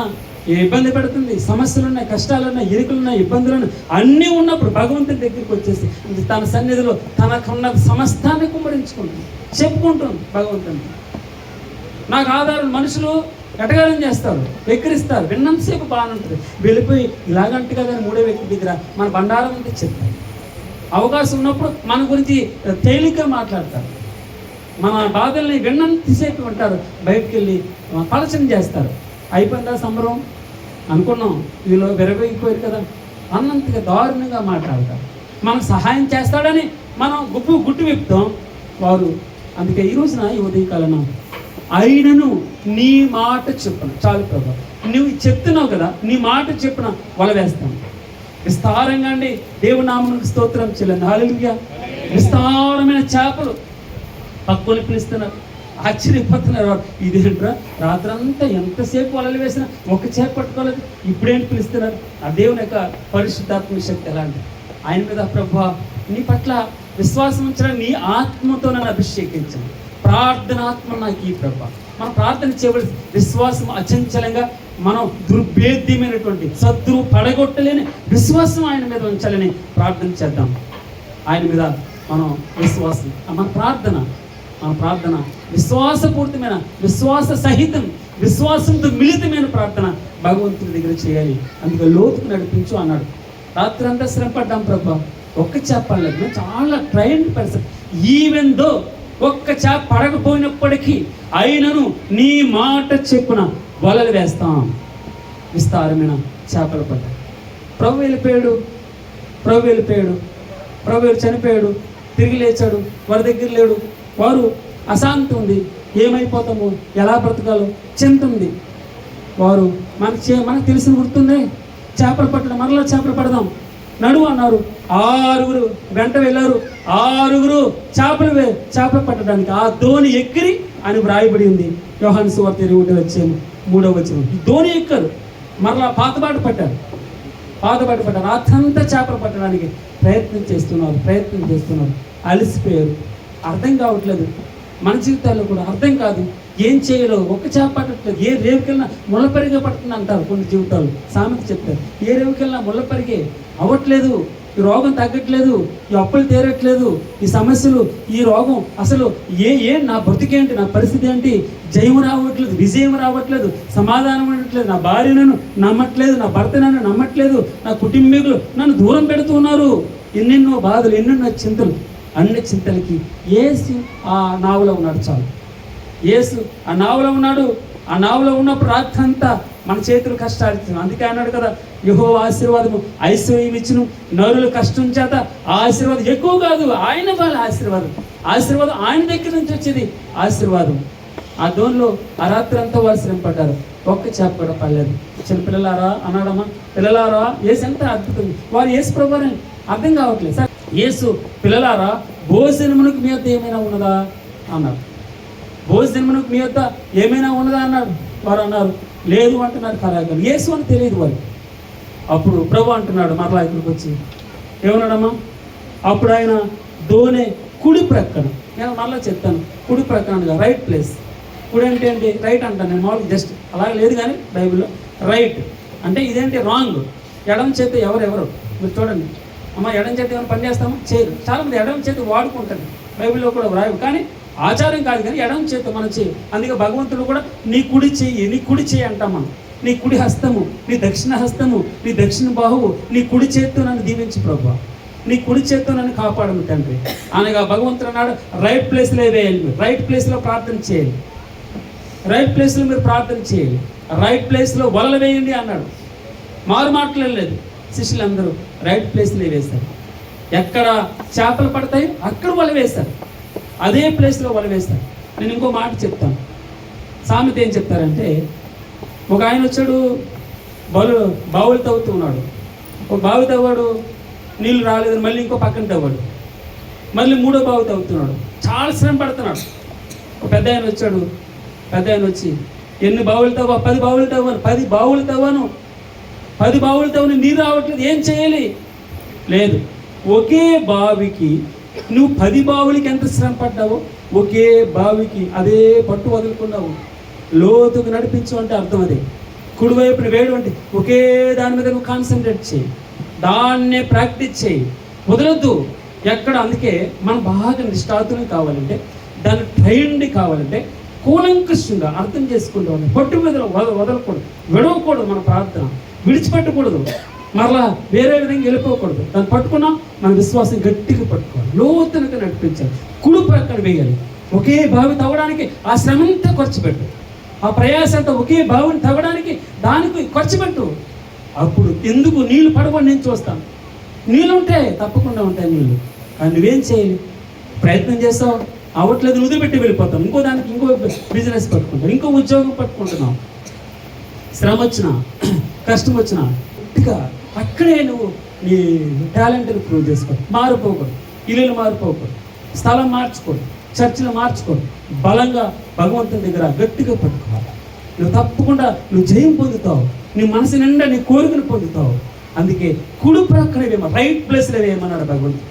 ఇబ్బంది పెడుతుంది, సమస్యలున్నాయి, కష్టాలున్నాయి, ఇరుకులున్నాయి, ఇబ్బందులున్నాయి, అన్నీ ఉన్నప్పుడు భగవంతుని దగ్గరికి వచ్చేసి తన సన్నిధిలో తనకున్న సమస్తాన్ని కుమ్మరించుకుంటుంది, చెప్పుకుంటుంది భగవంతుని. నాకు ఆధారం మనుషులు ఎటగారం చేస్తారు, వెక్కిరిస్తారు, విన్నంతసేపు బాగానే ఉంటుంది, వెళ్ళిపోయి ఇలాగంటే కదా మూడో వ్యక్తి దగ్గర మన బండారం అంటే చెప్తారు. అవకాశం ఉన్నప్పుడు మన గురించి తేలిగ్గా మాట్లాడతారు, మన బాధల్ని విన్నంతసేపు ఉంటారు, బయటకు వెళ్ళి పలచన చేస్తారు. అయిపోయిందా సంబరం అనుకున్నాం, వీళ్ళు విరవేగిపోయారు కదా అన్నంతగా దారుణంగా మాట్లాడతారు. మనకు సహాయం చేస్తాడని మనం గుట్టు విప్పుతాం వారు. అందుకే ఈ రోజున ఈ ఉదయకాలన అయినను నీ మాట చెప్పున, చాలు ప్రభు నువ్వు చెప్తున్నావు కదా, నీ మాట చెప్పున వల వేస్తాను. విస్తారంగా అండి దేవుని నామమునకు స్తోత్రం చెల్లండి, హల్లెలూయా. విస్తారమైన చేపలు పక్కుని పిలుస్తున్నారు, ఆశ్చర్యపోతున్నారు. ఇదేంట్రా రాత్రంతా ఎంతసేపు వలలు వేసినా ఒక చేప పట్టుకోలేదు, ఇప్పుడేంటి పిలుస్తున్నారు? ఆ దేవుని యొక్క పరిశుద్ధాత్మ శక్తి ఎలాంటి ఆయన మీద ప్రభు నీ పట్ల విశ్వాసం ఉంచడం, నీ ఆత్మతో నన్ను అభిషేకించండి, ప్రార్థనాత్మ నాకు ఈ ప్రభు. మనం ప్రార్థన చేయవలసి విశ్వాసం అచంచలంగా, మనం దుర్భేద్యమైనటువంటి శత్రువు పడగొట్టలేని విశ్వాసం ఆయన మీద ఉంచాలని ప్రార్థన చేద్దాం. ఆయన మీద మనం విశ్వాసం, మన ప్రార్థన విశ్వాసపూరితమైన, విశ్వాస సహితం, విశ్వాసంతో మిళితమైన ప్రార్థన భగవంతుడి దగ్గర చేయాలి, అందుకే లోతుకు నడిపించు అన్నాడు. రాత్రి అంతా శ్రమ పడ్డాం ప్రభా, ఒక్క చేప పడలేదు. మేము చాలా ట్రైన్డ్ పర్సన్. ఈవెన్ దో ఒక్క చేప పడకపోయినప్పటికీ అయినను నీ మాట చెప్పున వలలు వేస్తాం. విస్తారమైన చేపలు పడ్డాయి. ప్రభు వెళ్ళిపోయాడు, ప్రభు చనిపోయాడు, తిరిగి లేచాడు. వారి దగ్గర లేడు. వారు అశాంతి ఉంది, ఏమైపోతాము, ఎలా బ్రతకాలో చింత ఉంది. వారు మనకు తెలిసిన గుర్తుంది, చేపలు పట్టడం, మరలా చేపలు పడదాం నడువు అన్నారు. 6 వెంట వెళ్ళారు. 6 చేపలు పట్టడానికి ఆ దోణి ఎక్కిరి అని వ్రాయబడి ఉంది. యోహాను సువార్త 21:3. దోణి ఎక్కారు, మరలా పాతబాట పట్టారు. రాత్రంతా చేపలు పట్టడానికి ప్రయత్నం చేస్తున్నారు. అలసిపోయారు. అర్థం కావట్లేదు. మన జీవితాల్లో కూడా అర్థం కాదు, ఏం చేయాలో. ఒక్క చేప పట్టట్లేదు. ఏ రేవుకెళ్ళినా ముళ్ళపరిగే పడుతుంది అంటారు కొన్ని జీవితాలు. సామెత చెప్తారు, ఏ రేవుకెళ్ళినా ముళ్ళపరిగే అవ్వట్లేదు, ఈ రోగం తగ్గట్లేదు, ఈ అప్పులు తీరట్లేదు, ఈ సమస్యలు, ఈ రోగం అసలు నా బతుకేంటి, నా పరిస్థితి ఏంటి, జయం రావట్లేదు, విజయం రావట్లేదు, సమాధానం ఉండట్లేదు, నా భార్యను నమ్మట్లేదు, నా భర్త నన్ను నమ్మట్లేదు, నా కుటుంబీకులు నన్ను దూరం పెడుతున్నారు. ఎన్నెన్నో బాధలు, ఎన్నెన్నో చింతలు. అన్ని చింతలకి యేసు ఆ నావలో ఉన్నాడు. చాలు, యేసు ఆ నావలో ఉన్నాడు. ఆ నావలో ఉన్నప్పుడు రాత్రి అంతా మన చేతులు కష్టాలు ఇచ్చిన. అందుకే అన్నాడు కదా, యెహోవా ఆశీర్వాదము ఐశ్వర్యం ఇచ్చును, నరుల కష్టం చేత ఆ ఆశీర్వాదం ఎక్కువ కాదు, ఆయన వాళ్ళ ఆశీర్వాదం ఆయన దగ్గర నుంచి వచ్చేది ఆశీర్వాదం. ఆ దోనిలో ఆ రాత్రి అంతా వాళ్ళు శ్రమ పడ్డారు. ఒక్క చేప కూడా పడలేదు. చిన్న పిల్లలారా అన్నాడమ్మా, పిల్లలారా యేసు ఎంత అద్భుతం. వారు యేసు ప్రభువుని అర్థం కావట్లేదు. సార్ యేసు, పిల్లలారా భోజనమునకు మీ వద్ద ఏమైనా ఉన్నదా అన్నారు. భోజనమునకు మీ వద్ద ఏమైనా ఉన్నదా అన్నాడు. వారు అన్నారు లేదు అంటున్నారు. కరాగారు యేసు అని తెలియదు వారికి. అప్పుడు ప్రభు అంటున్నాడు మరలా ఇక్కడికి వచ్చి, ఏమన్నాడమ్మా? అప్పుడు ఆయన దోనె కుడి ప్రక్కన, నేను మరలా చెప్తాను, కుడి ప్రక్కనగా రైట్ ప్లేస్. కుడి అంటే ఏంటి? రైట్ అంటాను నేను మామూలుగా, జస్ట్ అలాగే లేదు కానీ బైబిల్లో రైట్ అంటే ఇదేంటి రాంగ్. ఎడం చేత ఎవరెవరు మీరు చూడండి అమ్మ, ఎడం చేతి ఏమైనా పని చేస్తామో చేయరు. చాలామంది ఎడం చేతి వాడుకుంటారు, బైబిల్లో కూడా వ్రాయవు, కానీ ఆచారం కాదు, కానీ ఎడం చేత మనం చేయి. అందుకే భగవంతుడు కూడా నీ కుడి చెయ్యి అంటాం మనం. నీ కుడి హస్తము, నీ దక్షిణ హస్తము, నీ దక్షిణ బాహువు, నీ కుడి చేత్తో నన్ను దీవించు ప్రభా, నీ కుడి చేత్తో నన్ను కాపాడము తండ్రి అనగా భగవంతుడు అన్నాడు రైట్ ప్లేస్లో వేయాలి. మీరు రైట్ ప్లేస్లో ప్రార్థన చేయాలి. రైట్ ప్లేస్లో మీరు ప్రార్థన చేయాలి. రైట్ ప్లేస్లో వలలు వేయండి అన్నాడు. మారు మాట్లాడలేదు. శిష్యులందరూ రైట్ ప్లేస్లో వేశారు. ఎక్కడ చేపలు పడతాయో అక్కడ వల వేశారు. అదే ప్లేస్లో వల వేశారు. నేను ఇంకో మాట చెప్తాను. సామెత ఏం చెప్తారంటే, ఒక ఆయన వచ్చాడు, బావులు తవ్వుతూ ఉన్నాడు. ఒక బావి తవ్వాడు, నీళ్ళు రాలేదని మళ్ళీ ఇంకో పక్కన తవ్వాడు. మళ్ళీ 3వ బావి తవ్వుతున్నాడు. చాలా శ్రమ పడుతున్నాడు. ఒక పెద్ద ఆయన వచ్చాడు. పెద్ద ఆయన వచ్చి, ఎన్ని బావులు తవ్వా? 10 బావులు తవ్వాను. 10 బావులు తవ్వాను, 10 బావులు తవ్వను, నీరు రావట్లేదు, ఏం చేయాలి? లేదు, ఒకే బావికి నువ్వు 10 బావులకి ఎంత శ్రమ పడ్డావో ఒకే బావికి అదే పట్టు వదులుకున్నావు. లోతుకు నడిపించు అంటే అర్థం అదే. కుడివైపున వేడు అంటే ఒకే దాని మీద నువ్వు కాన్సన్ట్రేట్ చేయి, దాన్నే ప్రాక్టీస్ చేయి, వదలొద్దు ఎక్కడ. అందుకే మనం బాగా నిష్ఠాతులు కావాలంటే, దాన్ని ట్రైన్డ్ కావాలంటే కూలంకషంగా అర్థం చేసుకుంటాం. పట్టు మీద వదలకూడదు, విడవకూడదు. మన ప్రార్థన విడిచిపెట్టకూడదు, మరలా వేరే విధంగా వెళ్ళిపోకూడదు. దాన్ని పట్టుకున్నా మన విశ్వాసం గట్టిగా పట్టుకోవాలి, లోతునగా నడిపించాలి, కుడి ప్రక్కన వేయాలి. ఒకే బావి తవ్వడానికి ఆ శ్రమంతా ఖర్చు పెట్టు, ఆ ప్రయాసంతా ఒకే బావిని తవ్వడానికి దానికి ఖర్చు పెట్టు. అప్పుడు ఎందుకు నీళ్ళు పడవని నేను చూస్తాను. నీళ్ళు ఉంటాయి, తప్పకుండా ఉంటాయి నీళ్ళు. కానీ నువ్వేం చేయాలి? ప్రయత్నం చేస్తావు, అవ్వట్లేదు, వదిలిపెట్టి వెళ్ళిపోతాం. ఇంకో దానికి ఇంకో బిజినెస్ పట్టుకుంటాం, ఇంకో ఉద్యోగం పట్టుకుంటున్నాం. శ్రమ వచ్చినా కష్టం వచ్చినా గట్టిగా అక్కడే నువ్వు నీ టాలెంట్ని ప్రూవ్ చేసుకో. మారిపోకూడదు, ఇల్లులు మారిపోకూడదు, స్థలం మార్చుకోడు, చర్చలు మార్చుకోడు. బలంగా భగవంతుని దగ్గర గట్టిగా పట్టుకోవాలి. నువ్వు తప్పకుండా నువ్వు జయం పొందుతావు. నీ మనసు నిండా నీ కోరికను పొందుతావు. అందుకే కుడి ప్రక్కన వేయమని, రైట్ ప్లేస్లో వేయమన్నాడు భగవంతుడు.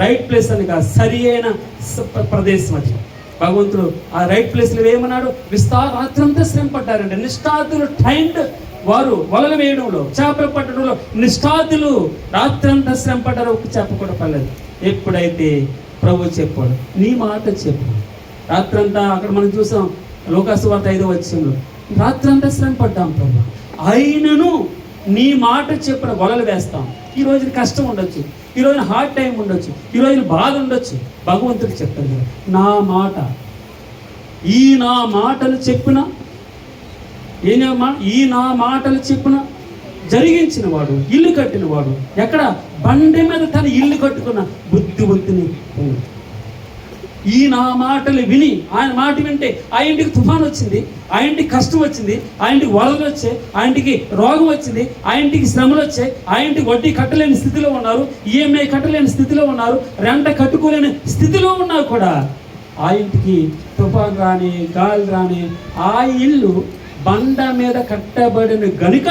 రైట్ ప్లేస్ అనగా సరి అయిన ప్రదేశం అది. భగవంతుడు ఆ రైట్ ప్లేస్లో వేయమన్నాడు. రాత్రంతా శ్రమ పడ్డారంటే నిష్ఠాతులు, ట్రైన్డ్ వారు వలలు వేయడంలో, చేపలు పట్టడంలో నిష్ఠాతులు రాత్రంతా శ్రమ పడ్డారు. ఒక చేప కూడా పడలేదు. ఎప్పుడైతే ప్రభు చెప్పాడు, నీ మాట చెప్పు. రాత్రంతా అక్కడ మనం చూసాం, లోకాసు వార్త 5వ అధ్యాయంలో రాత్రంతా శ్రమ పడ్డాం ప్రభు, అయినను నీ మాట చెప్పిన వలలు వేస్తాం. ఈ రోజున కష్టం ఉండొచ్చు, ఈ రోజున హార్డ్ టైం ఉండొచ్చు, ఈ రోజున బాధ ఉండొచ్చు. భగవంతుడు చెప్తాడు కదా, నా మాట ఈ నా మాటలు చెప్పిన ఏమా ఈ నా మాటలు చెప్పిన జరిగించిన వాడు, ఇల్లు కట్టిన వాడు, ఎక్కడ బండి మీద తన ఇల్లు కట్టుకున్న బుద్ధివంతుని. ఈ నా మాటలు విని, ఆయన మాట వింటే ఆ ఇంటికి తుఫాన్ వచ్చింది, ఆ ఇంటికి కష్టం వచ్చింది, ఆ ఇంటికి వరదలు వచ్చాయి, ఆ ఇంటికి రోగం వచ్చింది, ఆ ఇంటికి శ్రమలు వచ్చాయి, ఆ ఇంటికి వడ్డీ కట్టలేని స్థితిలో ఉన్నారు, ఈఎంఐ కట్టలేని స్థితిలో ఉన్నారు, రెంట కట్టుకోలేని స్థితిలో ఉన్నా కూడా ఆ ఇంటికి తుఫాన్ రాని గాలి రాని ఆ ఇల్లు బండ మీద కట్టబడిన గనుక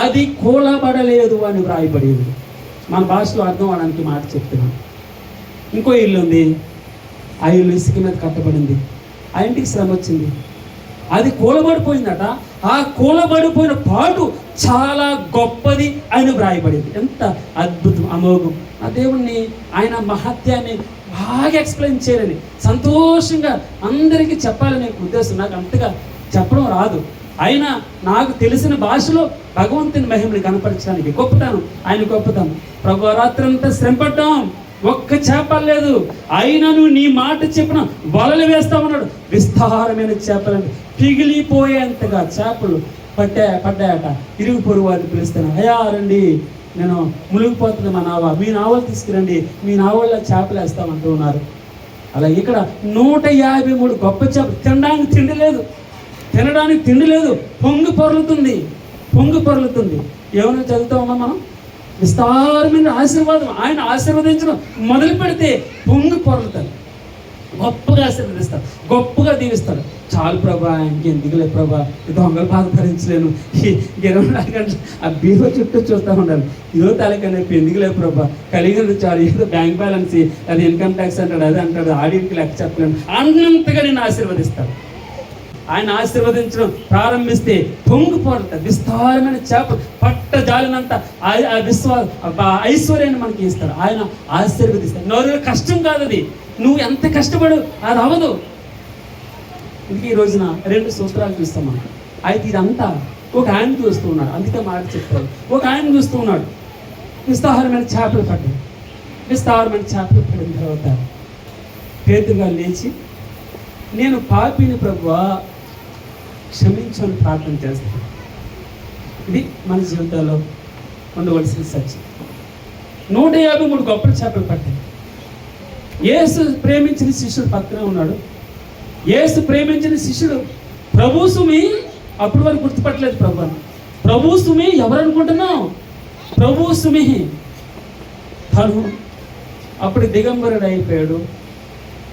అది కూలబడలేదు అని వ్రాయబడింది. మన భాషలో అర్థం అవడానికి మాట చెప్తున్నాను. ఇంకో ఇల్లు ఉంది, ఆ ఇల్లు ఇసుక మీద కట్టబడింది, ఆ ఇంటికి శ్రమ వచ్చింది, అది కూలబడిపోయిందట. ఆ కూలబడిపోయిన పాటు చాలా గొప్పది అని వ్రాయబడింది. ఎంత అద్భుతం, అమోఘం! ఆ దేవుణ్ణి, ఆయన మహత్యాన్ని బాగా ఎక్స్ప్లెయిన్ చేయాలని, సంతోషంగా అందరికీ చెప్పాలనే ఉద్దేశం. నాకు అంతగా చెప్పడం రాదు, అయినా నాకు తెలిసిన భాషలో భగవంతుని మహిమని కనపరచడానికి గొప్పతాను, ఆయన గొప్పతాను. ప్రభు రాత్రంతా శ్రమపడ్డాం, ఒక్క చేపలు లేదు, అయినను నీ మాట చెప్పిన వలలు వేస్తామన్నాడు. విస్తారమైన చేపలని పిగిలిపోయేంతగా చేపలు పడ్డాయట. ఇరుగు పొరుగు వారిని పిలుస్తాను, అయ్యా రండి, నేను మునిగిపోతున్నా మా నావ, మీ నావలు తీసుకురండి, మీ నావల్లో చేపలు వేస్తామంటూ ఉన్నారు. అలా ఇక్కడ 153 గొప్ప చేపలు. తినడానికి తిండి లేదు, పొంగి పొర్లుతుంది. ఏమైనా చదువుతామమ్మా మనం? విస్తారమైన ఆశీర్వాదం. ఆయన ఆశీర్వదించడం మొదలు పెడితే పొంగి పొర్లుతాడు, గొప్పగా ఆశీర్వదిస్తాడు, గొప్పగా దీవిస్తాడు. చాలు ప్రభా, ఇంకెందుకులే ప్రభా, దొంగల బాధ భరించలేను, 24 గంటలు ఆ బీరో చుట్టూ చూస్తూ ఉండాలి, ఇదో తలకనే ఎందుకులే ప్రభా, కలిగిన చాలు, ఏదో బ్యాంక్ బ్యాలెన్స్, అది ఇన్కమ్ ట్యాక్స్ అంటాడు, అది అంటాడు, ఆడిట్కి లెక్క చెప్పలేను అన్నంతగా నేను ఆశీర్వదిస్తాడు. ఆయన ఆశీర్వదించడం ప్రారంభిస్తే పొంగిపోతాడు. విస్తారమైన చేపలు పట్టజాలినంత ఐశ్వర్యాన్ని మనకి ఇస్తాడు, ఆయన ఆశీర్వదిస్తాడు. నోరు కష్టం కాదు అది, నువ్వు ఎంత కష్టపడు అది అవ్వదు. ఇందుకే ఈ రోజున 2 సూత్రాలు చూస్తాం మనం. అయితే ఇదంతా ఒక ఆయన చూస్తూ ఉన్నాడు, అందుకే మాట చెప్తాడు. ఒక ఆయన చూస్తూ ఉన్నాడు, విస్తారమైన చేపలు పడ్డాయి. విస్తారమైన చేపలు పడిన తర్వాత పేతురుగా లేచి, నేను పాపిని ప్రభువా క్షమించని ప్రార్థన చేస్తాను. ఇది మన జీవితంలో ఉండవలసిన సత్యం. 153 గొప్ప చేపలు పట్టాయి. యేసు ప్రేమించిన శిష్యుడు పక్కనే ఉన్నాడు. యేసు ప్రేమించిన శిష్యుడు ప్రభు సుమి, అప్పటి వరకు గుర్తుపట్టలేదు ప్రభు సుమి ఎవరు అనుకుంటున్నావు? ప్రభు సుమి. తను అప్పుడు దిగంబరుడు అయిపోయాడు,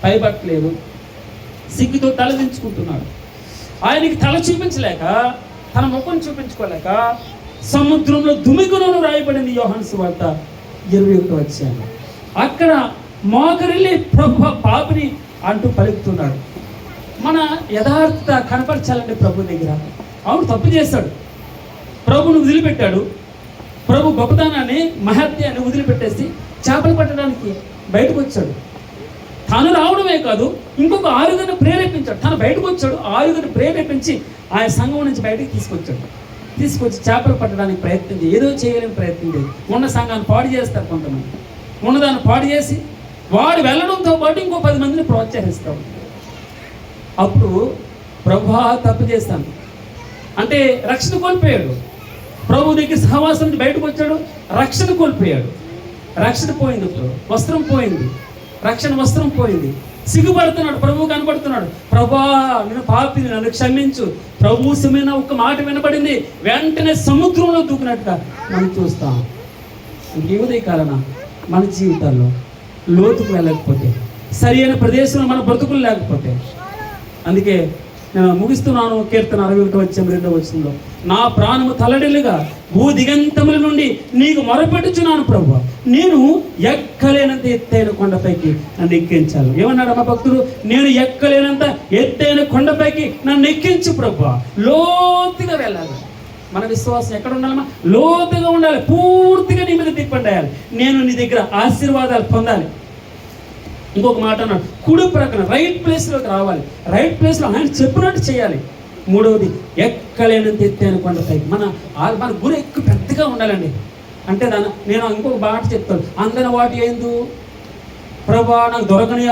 పైబట్టలేదు, సిగ్గుతో తలదించుకుంటున్నాడు. ఆయనకి తల చూపించలేక, తన ముఖం చూపించుకోలేక సముద్రంలో దుమిగునను రాయబడింది యోహాను సువార్త 21వ అధ్యాయం. అక్కడ మోకరిల్లి ప్రభు పాపిని అంటూ పలుకుతున్నాడు. మన యథార్థత కనపరచాలంటే ప్రభు దగ్గర. అవును, తప్పు చేశాడు, ప్రభును వదిలిపెట్టాడు, ప్రభు గొప్పతనాన్ని మహత్యాన్ని వదిలిపెట్టేసి చేపలు పట్టడానికి బయటకు వచ్చాడు. తాను రావడమే కాదు, ఇంకొక 6 ప్రేరేపించాడు. తను బయటకు వచ్చాడు, 6 ప్రేరేపించి ఆయన సంఘం నుంచి బయటకు తీసుకొచ్చి చేపలు పట్టడానికి ప్రయత్నం చేయి, ఏదో చేయలేని ప్రయత్నం చేయి. ఉన్న సంఘాన్ని పాడు చేస్తారు కొంతమంది, ఉన్నదాన్ని పాడు చేసి వాడు వెళ్ళడంతో పాటు ఇంకో 10 మందిని ప్రోత్సహిస్తాడు. అప్పుడు ప్రభువా తప్పు చేస్తాను అంటే రక్షణ కోల్పోయాడు. ప్రభు దగ్గర సహవాసం నుంచి బయటకు వచ్చాడు, రక్షణ కోల్పోయాడు. రక్షణ పోయింది, ఇప్పుడు వస్త్రం పోయింది, రక్షణ వస్త్రం పోయింది. సిగ్గుపడుతున్నాడు, ప్రభు కనపడుతున్నాడు, ప్రభా నేను పాపిని, నన్ను క్షమించు. ప్రభు సుమైన ఒక్క మాట వినపడింది, వెంటనే సముద్రంలో దూకినట్టుగా మనం చూస్తాం. ఈ ఉదయ కాలన మన జీవితాల్లో లోతుకు వెళ్ళకపోతే, సరి అయిన ప్రదేశంలో మన బ్రతుకులు లేకపోతే, అందుకే నేను ముగిస్తున్నాను. కీర్తన 61:2 నా ప్రాణము తలడిల్లుగా భూ దిగంతముల నుండి నీకు మొరపెట్టుచున్నాను ప్రభువా, నేను ఎక్కలేనంత ఎత్తైన కొండపైకి నన్ను ఎక్కించాలి. ఏమన్నాడు మా భక్తుడు? నేను ఎక్కలేనంత ఎత్తైన కొండపైకి నన్ను ఎక్కించు ప్రభువా. లోతుగా వెళ్ళాలి. మన విశ్వాసం ఎక్కడ ఉండాలమ్మా? లోతుగా ఉండాలి, పూర్తిగా నీ మీద డిపెండ్ అయ్యాలి. నేను నీ దగ్గర ఆశీర్వాదాలు పొందాలి. ఇంకొక మాట అన్నాడు, కుడి ప్రక్కన రైట్ ప్లేస్లోకి రావాలి. రైట్ ప్లేస్లో ఆయన చెప్పినట్టు చేయాలి. మూడవది ఎక్కలేనంత ఎత్తైన కొండపైకి. మన గురి ఎక్కువ పెద్దగా ఉండాలండి. అంటే నేను ఇంకొక మాట చెప్తాను, అందని వాటి ఏందు ప్రభా నాకు దొరకని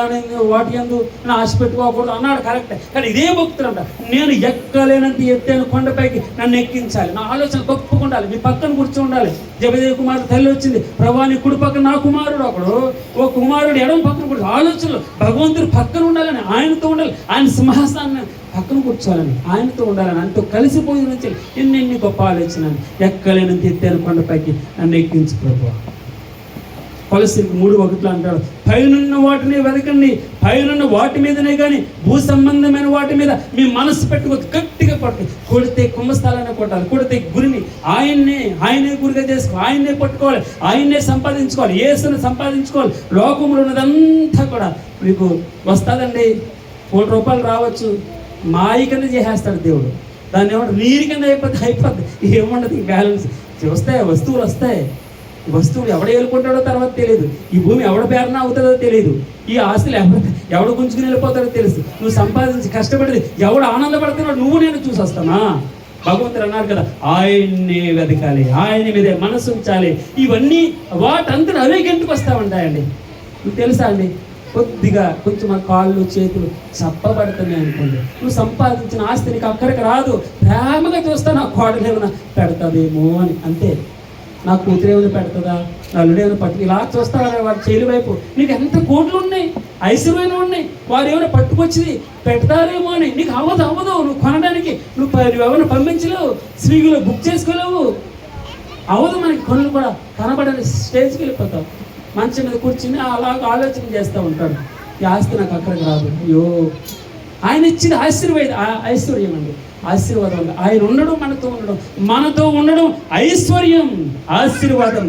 వాటి యందు నేను ఆశ పెట్టుకోకూడదు అన్నాడు, కరెక్టే. కానీ ఇదే భక్తులు అంట, నేను ఎక్కలేనంత ఎత్తైన కొండపైకి నన్ను ఎక్కించాలి. నా ఆలోచన గొప్పగా ఉండాలి. మీ పక్కన కూర్చో ఉండాలి. జబదేవి కుమారుడు తల్లి వచ్చింది, ప్రభా నీ కుడి పక్కన నా కుమారుడు ఒకడు, ఓ కుమారుడు ఎడమ పక్కన కూర్చో. ఆలోచనలు భగవంతుడు పక్కన ఉండాలని, ఆయనతో ఉండాలి, ఆయన సింహాసనాన్ని పక్కన కూర్చోవాలని, ఆయనతో ఉండాలని, ఆయనతో కలిసిపోయి నుంచి ఎన్ని గొప్ప ఆలోచనలు. ఎక్కలేనంత ఎత్తైన కొండపైకి నన్ను ఎక్కించు ప్రభు. కొలస్సీలకు 3:1 అంటాడు, పైనున్న వాటిని వెతకండి, పైనున్న వాటి మీదనే కానీ భూ సంబంధమైన వాటి మీద మీ మనసు పెట్టుకోవద్దు. గట్టిగా పట్టు, కొడితే కుంభస్థలాన్ని కొట్టాలి, కొడితే గురిని ఆయనే గురిగా చేసుకోవాలి, ఆయన్నే పట్టుకోవాలి, ఆయన్నే సంపాదించుకోవాలి, యేసుని సంపాదించుకోవాలి. లోకంలో ఉన్నదంతా కూడా మీకు వస్తుందండి. ₹1 రావచ్చు, మాయ కింద చేసేస్తాడు దేవుడు. దాన్ని ఏమంటారు, నీరు కింద అయిపోద్ది, ఏముండదు బ్యాలెన్స్. వస్తువులు వస్తాయి. వస్తువులు ఎవడ వెళ్ళుకుంటాడో తర్వాత తెలియదు. ఈ భూమి ఎవడ పేరున అవుతుందో తెలియదు. ఈ ఆస్తులు ఎవడ గుంజుకుని వెళ్ళిపోతాడో తెలుసు. నువ్వు సంపాదించి కష్టపడి ఎవడు ఆనందపడుతున్నాడు నువ్వు నేను చూసి వస్తానా? భగవంతుడు అన్నారు కదా, ఆయన్ని వెతకాలి, ఆయన మీదే మనసు ఉంచాలి. ఇవన్నీ వాటంతా అవే గెంటుకు వస్తూ ఉంటాయండి. మీకు తెలుసా అండి, కొద్దిగా కొంచెం ఆ కాళ్ళు చేతులు చప్పబడుతున్నాయి అనుకోండి, నువ్వు సంపాదించిన ఆస్తి నీకు అక్కడికి రాదు. ప్రేమగా చూస్తా నా కోడలు ఏమైనా పెడతాదేమో అని, అంతే. నా కూతురు ఏమైనా పెడుతుందా, నా అల్లుడు ఏమైనా పట్టు, ఇలా చూస్తావా వాడి చేలు వైపు. నీకు ఎంత కోట్లు ఉన్నాయి, ఐశ్వర్యం ఉన్నాయి, వారు ఏమైనా పట్టుకొచ్చి పెడతారేమో అని. నీకు అవ్వదు, నువ్వు కొనడానికి నువ్వు ఎవరైనా పంపించలేవు, స్విగ్గీలో బుక్ చేసుకోలేవు, అవ్వదు. మనకి కొనులు కూడా కనబడని స్టేజ్కి వెళ్ళిపోతావు. మంచం మీద కూర్చుని అలాగ ఆలోచన చేస్తూ ఉంటాడు, ఈ ఆస్తి నాకు అక్కడికి రాదు. అయ్యో, ఆయన ఇచ్చింది ఐశ్వర్యం అండి, ఆశీర్వాదం. ఆయన ఉండడం, మనతో ఉండడం ఐశ్వర్యం, ఆశీర్వాదం.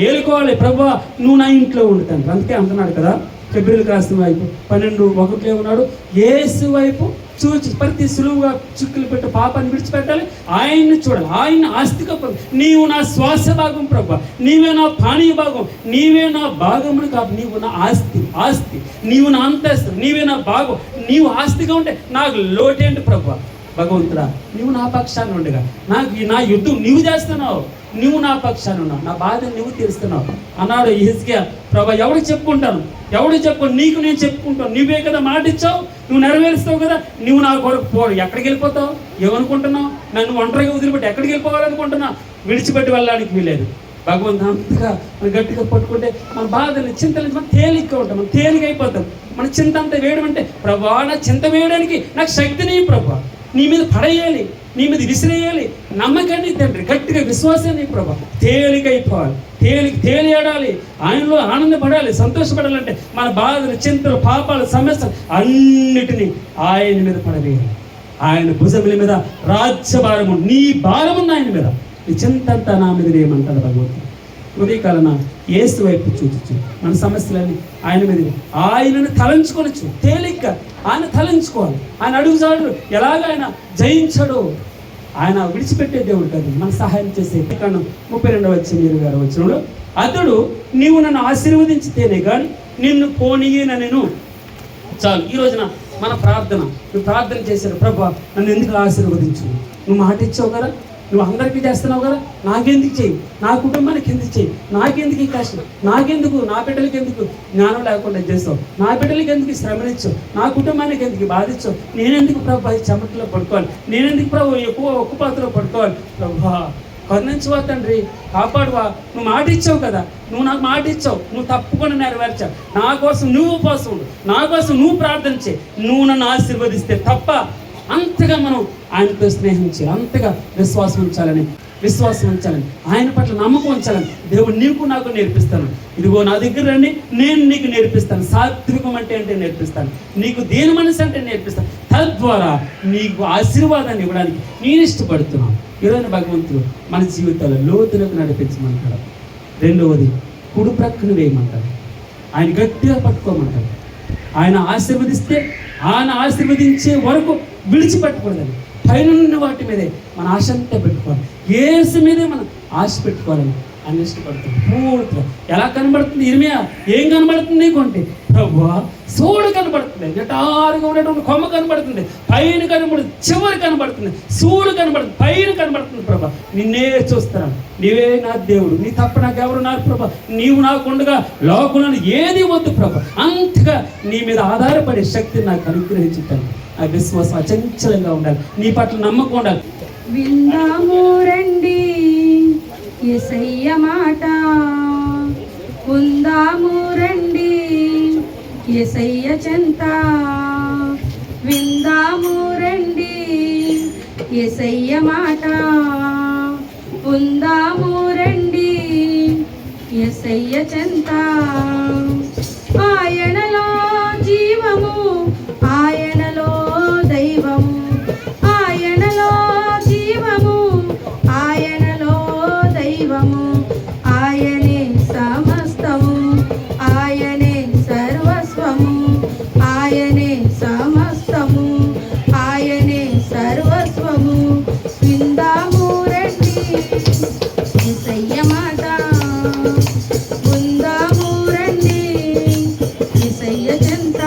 ఏలుకోవాలి, ప్రభువా నువ్వు నా ఇంట్లో ఉంటాను. అందుకే అంటున్నాడు కదా, ఫిబ్రవరికి రాసిన వైపు 12:1 ఉన్నాడు, యేసు వైపు చూచి ప్రతి సులువుగా చిక్కులు పెట్టి పాపాన్ని విడిచిపెట్టాలి, ఆయన్ని చూడాలి, ఆయన ఆస్తిగా. నీవు నా శ్వాస భాగం ప్రభు, నీవే నా పానీయ భాగం, నీవే నా భాగమును కాదు, నీవు నా ఆస్తి, నీవు నా అంతస్తు, నీవే నా భాగం. నీవు ఆస్తిగా ఉంటే నాకు లోటేంటి ప్రభు? భగవంతుడా నీవు నా పక్షాన్ని ఉండగా నా యుద్ధం నీవు చేస్తున్నావు, నువ్వు నా పక్షాన్ని ఉన్నావు, నా బాధ నువ్వు తీరుస్తున్నావు అన్నాడు హిజ్కియా. ప్రభా ఎవరికి చెప్పుకుంటాను, నీకు నేను చెప్పుకుంటాను. నువ్వే కదా మాట ఇచ్చావు, నువ్వు నెరవేరుస్తావు కదా. నువ్వు నా కొరకు ఎక్కడికి వెళ్ళిపోతావు? ఏమనుకుంటున్నావు? నన్ను ఒంటరిగా వదిలిపెట్టి ఎక్కడికి వెళ్ళిపోవాలనుకుంటున్నావు? విడిచిపెట్టి వెళ్ళడానికి వీలేదు. భగవంతుడు అంతగా మనం గట్టిగా పట్టుకుంటే మన బాధలు చింతలు మనం తేలిగ్గా ఉంటాం, మనం తేలిక అయిపోతాం. మన చింత అంతా వేయడం అంటే, ప్రభా నా చింత వేయడానికి నాకు శక్తిని ప్రభా, నీ మీద పడేయాలి, నీ మీద విసిరేయాలి, నమ్మకాన్ని తండ్రి, గట్టిగా విశ్వాసాన్ని ప్రభా, తేలికైపోవాలి, తేలియాడాలి, ఆయనలో ఆనందపడాలి, సంతోషపడాలంటే మన బాధలు, చింతలు, పాపాలు, సమస్యలు అన్నిటినీ ఆయన మీద పడవేయాలి. ఆయన భుజముల మీద రాజ్యభారము, నీ భారమున్న ఆయన మీద, నీ చింతంతా నా మీద వేయమంటాడు భగవంతుడు. ఉదయకాలన యేసు వైపు చూచు, మన సమస్యలన్నీ ఆయన మీద, ఆయనను తలంచుకొనొచ్చు. తేలిగ్గా ఆయన తలంచుకోవాలి. ఆయన అడుగుజాడు ఎలాగ ఆయన జయించాడో, ఆయన విడిచిపెట్టే దేవుడు కాదు, మన సహాయం చేసే. 32 అతడు నీవు నన్ను ఆశీర్వదించితేనే కానీ నిన్ను పోనీయన నేను. చాలు. ఈ రోజున మన ప్రార్థన, నువ్వు ప్రార్థన చేశారు, ప్రభా నన్ను ఎందుకు ఆశీర్వదించు, నువ్వు మాట ఇచ్చావు కదా, నువ్వు అందరికీ చేస్తున్నావు కదా, నాకెందుకు చేయి, నా కుటుంబానికి ఎందుకు చేయి, నాకెందుకు ఈ కష్టం, నాకెందుకు, నా బిడ్డలకి ఎందుకు జ్ఞానం లేకుండా చేస్తావు, నా బిడ్డలకి ఎందుకు శ్రమనిచ్చావు, నా కుటుంబానికి ఎందుకు బాధించావు, నేనెందుకు ప్రభు చెమటలో పడుకోవాలి, నేనెందుకు ప్రభు ఎక్కువ ఒక్క పాత్రలో పడుకోవాలి. ప్రభా కరుణించువా తండ్రి, కాపాడువా, నువ్వు మాట ఇచ్చావు కదా, నువ్వు నాకు మాట ఇచ్చావు, నువ్వు తప్పకుండా నెరవేర్చావు. నా కోసం నువ్వు ఉపవాసం ఉండు, నా కోసం నువ్వు ప్రార్థన చేయి, నువ్వు నన్ను ఆశీర్వదిస్తే తప్ప. అంతగా మనం ఆయనతో స్నేహం చేయాలి, అంతగా విశ్వాసం ఉంచాలని, ఆయన పట్ల నమ్మకం ఉంచాలని. దేవుడు నీకు నాకు నేర్పిస్తాను. ఇదిగో నా దగ్గర రండి, నేను నీకు నేర్పిస్తాను. సాత్వికం అంటే నేర్పిస్తాను, నీకు దేని మనసు అంటే నేర్పిస్తాను. తద్వారా నీకు ఆశీర్వాదాన్ని ఇవ్వడానికి నేను ఇష్టపడుతున్నాను. ఈరోజు భగవంతుడు మన జీవితాల్లో లోతులకు నడిపించమంటాడు. రెండవది కుడి ప్రక్కన వేయమంటాడు, ఆయన గట్టిగా పట్టుకోమంటాడు. ఆయన ఆశీర్వదిస్తే ఆయన ఆశీర్వదించే వరకు విడిచిపెట్టకూడదని, పైన వాటి మీదే మన ఆశ అంతా పెట్టుకోవాలి, యేసు మీదే మనం ఆశ పెట్టుకోవాలని అని ఇష్టపడుతుంది. పూర్తిగా ఎలా కనబడుతుంది? ఇర్మియా ఏం కనబడుతుంది నీకుంటే? ప్రభువా సూడు కనబడుతుంది, నిటారుగా ఉన్నటువంటి కొమ్మ కనబడుతుంది, పైన కనబడుతుంది, చివరి కనబడుతుంది, సూడు కనబడుతుంది, పైన కనబడుతుంది. ప్రభా నిన్నే చూస్తున్నాను, నీవే నా దేవుడు, నీ తప్ప నాకెవరు నాకు ప్రభా, నీవు నాకుండగా లోకంలో ఏది వద్దు ప్రభా. అంతగా నీ మీద ఆధారపడే శక్తిని నాకు అనుగ్రహించుతాను. ఆ విశ్వాసం అచంచలంగా ఉండాలి, నీ పట్ల నమ్మకం ఉండాలి. విందాము రండి యేసయ్య మాట, ఉందాము రండి యేసయ్య చెంత, విందాము రండి యేసయ్య మాట, ఉందాము రండి యేసయ్య చెంత. ఆయనలో జీవము, ఆయనలో దైవము, ఆయనలో జీవము, ఆయనలో దైవము, ఆయనే సమస్తము, ఆయనే సర్వస్వము, ఆయనే సమస్తము, ఆయనే సర్వస్వము. విందాము రండి యేసయ్య మాట, ఉందాము రండి యేసయ్య చెంత.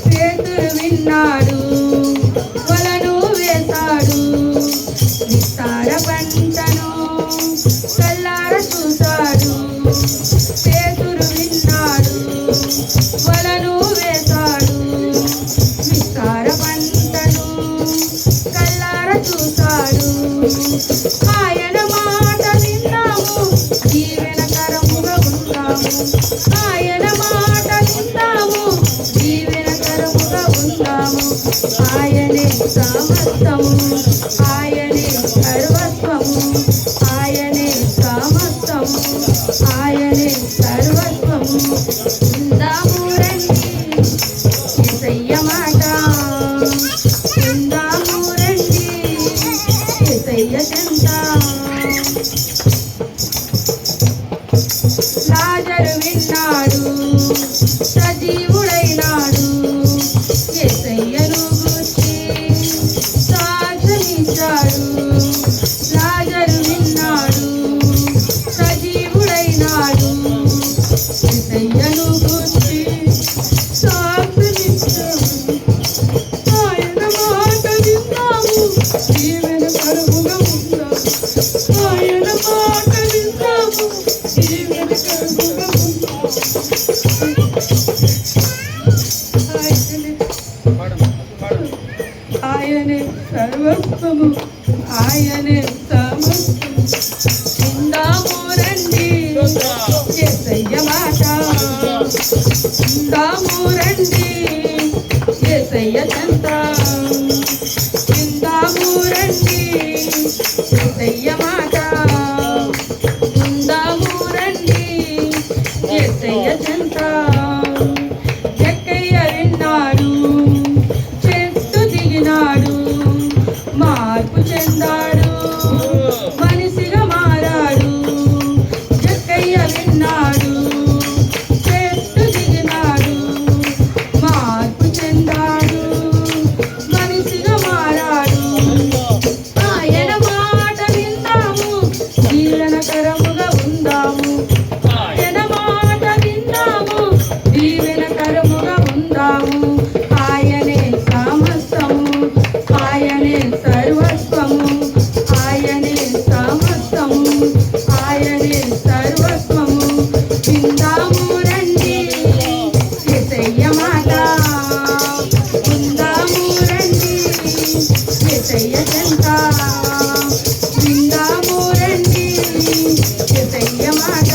పేతురు విన్నాడు, వలను వేశాడు, విస్తార పంటను కల్లార చూశాడు. పేతురు విన్నాడు, వలను వేశాడు, విస్తార పంటను కల్లార చూశాడు. ఆయన మాట విన్నాము, దీవెనకరముగా ఉన్నాము, ఆయన మాట విన్నాము, దీవెనకరముగా ఉన్నాము. ఆయనే సమస్తము, ఆయనే సర్వస్వము, ఆయనే సమస్తము, ఆయనే సర్వస్వము. ఉందాము రండి యేసయ్య మాట, ఉందాము రండి యేసయ్య చెంత. లాజరు విన్నాడు, సజీవుడైనాడు, యేసయ్యను గూర్చి సాక్షమిచ్చాడు. లాజరు విన్నాడు, సజీవుడైనాడు, యేసయ్యను గూర్చి సాక్షమిచ్చాడు. ఆయన మాట విన్నాము, దీవెన కరువుగా ఉందాము, ఆయన మాట విన్నాము, దీవెన కరువుగా ఉందాము. ఆయనే సర్వస్వము, ఆయనే సమస్తము. ఉందాము రండి యేసయ్య మాట, ఉందాము రండి యేసయ్య చెంత, ఉందాము రండి యేసయ్య మాట, ఉందాము రండి యేసయ్య చెంత. జక్కయ్య విన్నాడు, చెట్టు దిగినాడు, మార్పు చెందాడు, మనిషిగా మారాడు. జక్కయ్య విన్నాడు, చెట్టు దిగినాడు, మార్పు చెందాడు, మనిషిగా మారాడు. ఆయన మాట విందాము, దీవెనకరముగా ఉందాము, ఆయన మాట విందాము, దీవెనకరముగా ఉందాము. ఆయనే సమస్తము, ఆయనే సర్వస్వము, ఆయనే సమస్తము, ఆయనే సర్వస్వము. విందాము రండి యేసయ్య మాట, ఉందాము రండి యేసయ్య చెంత, విందాము రండి యేసయ్య మాట,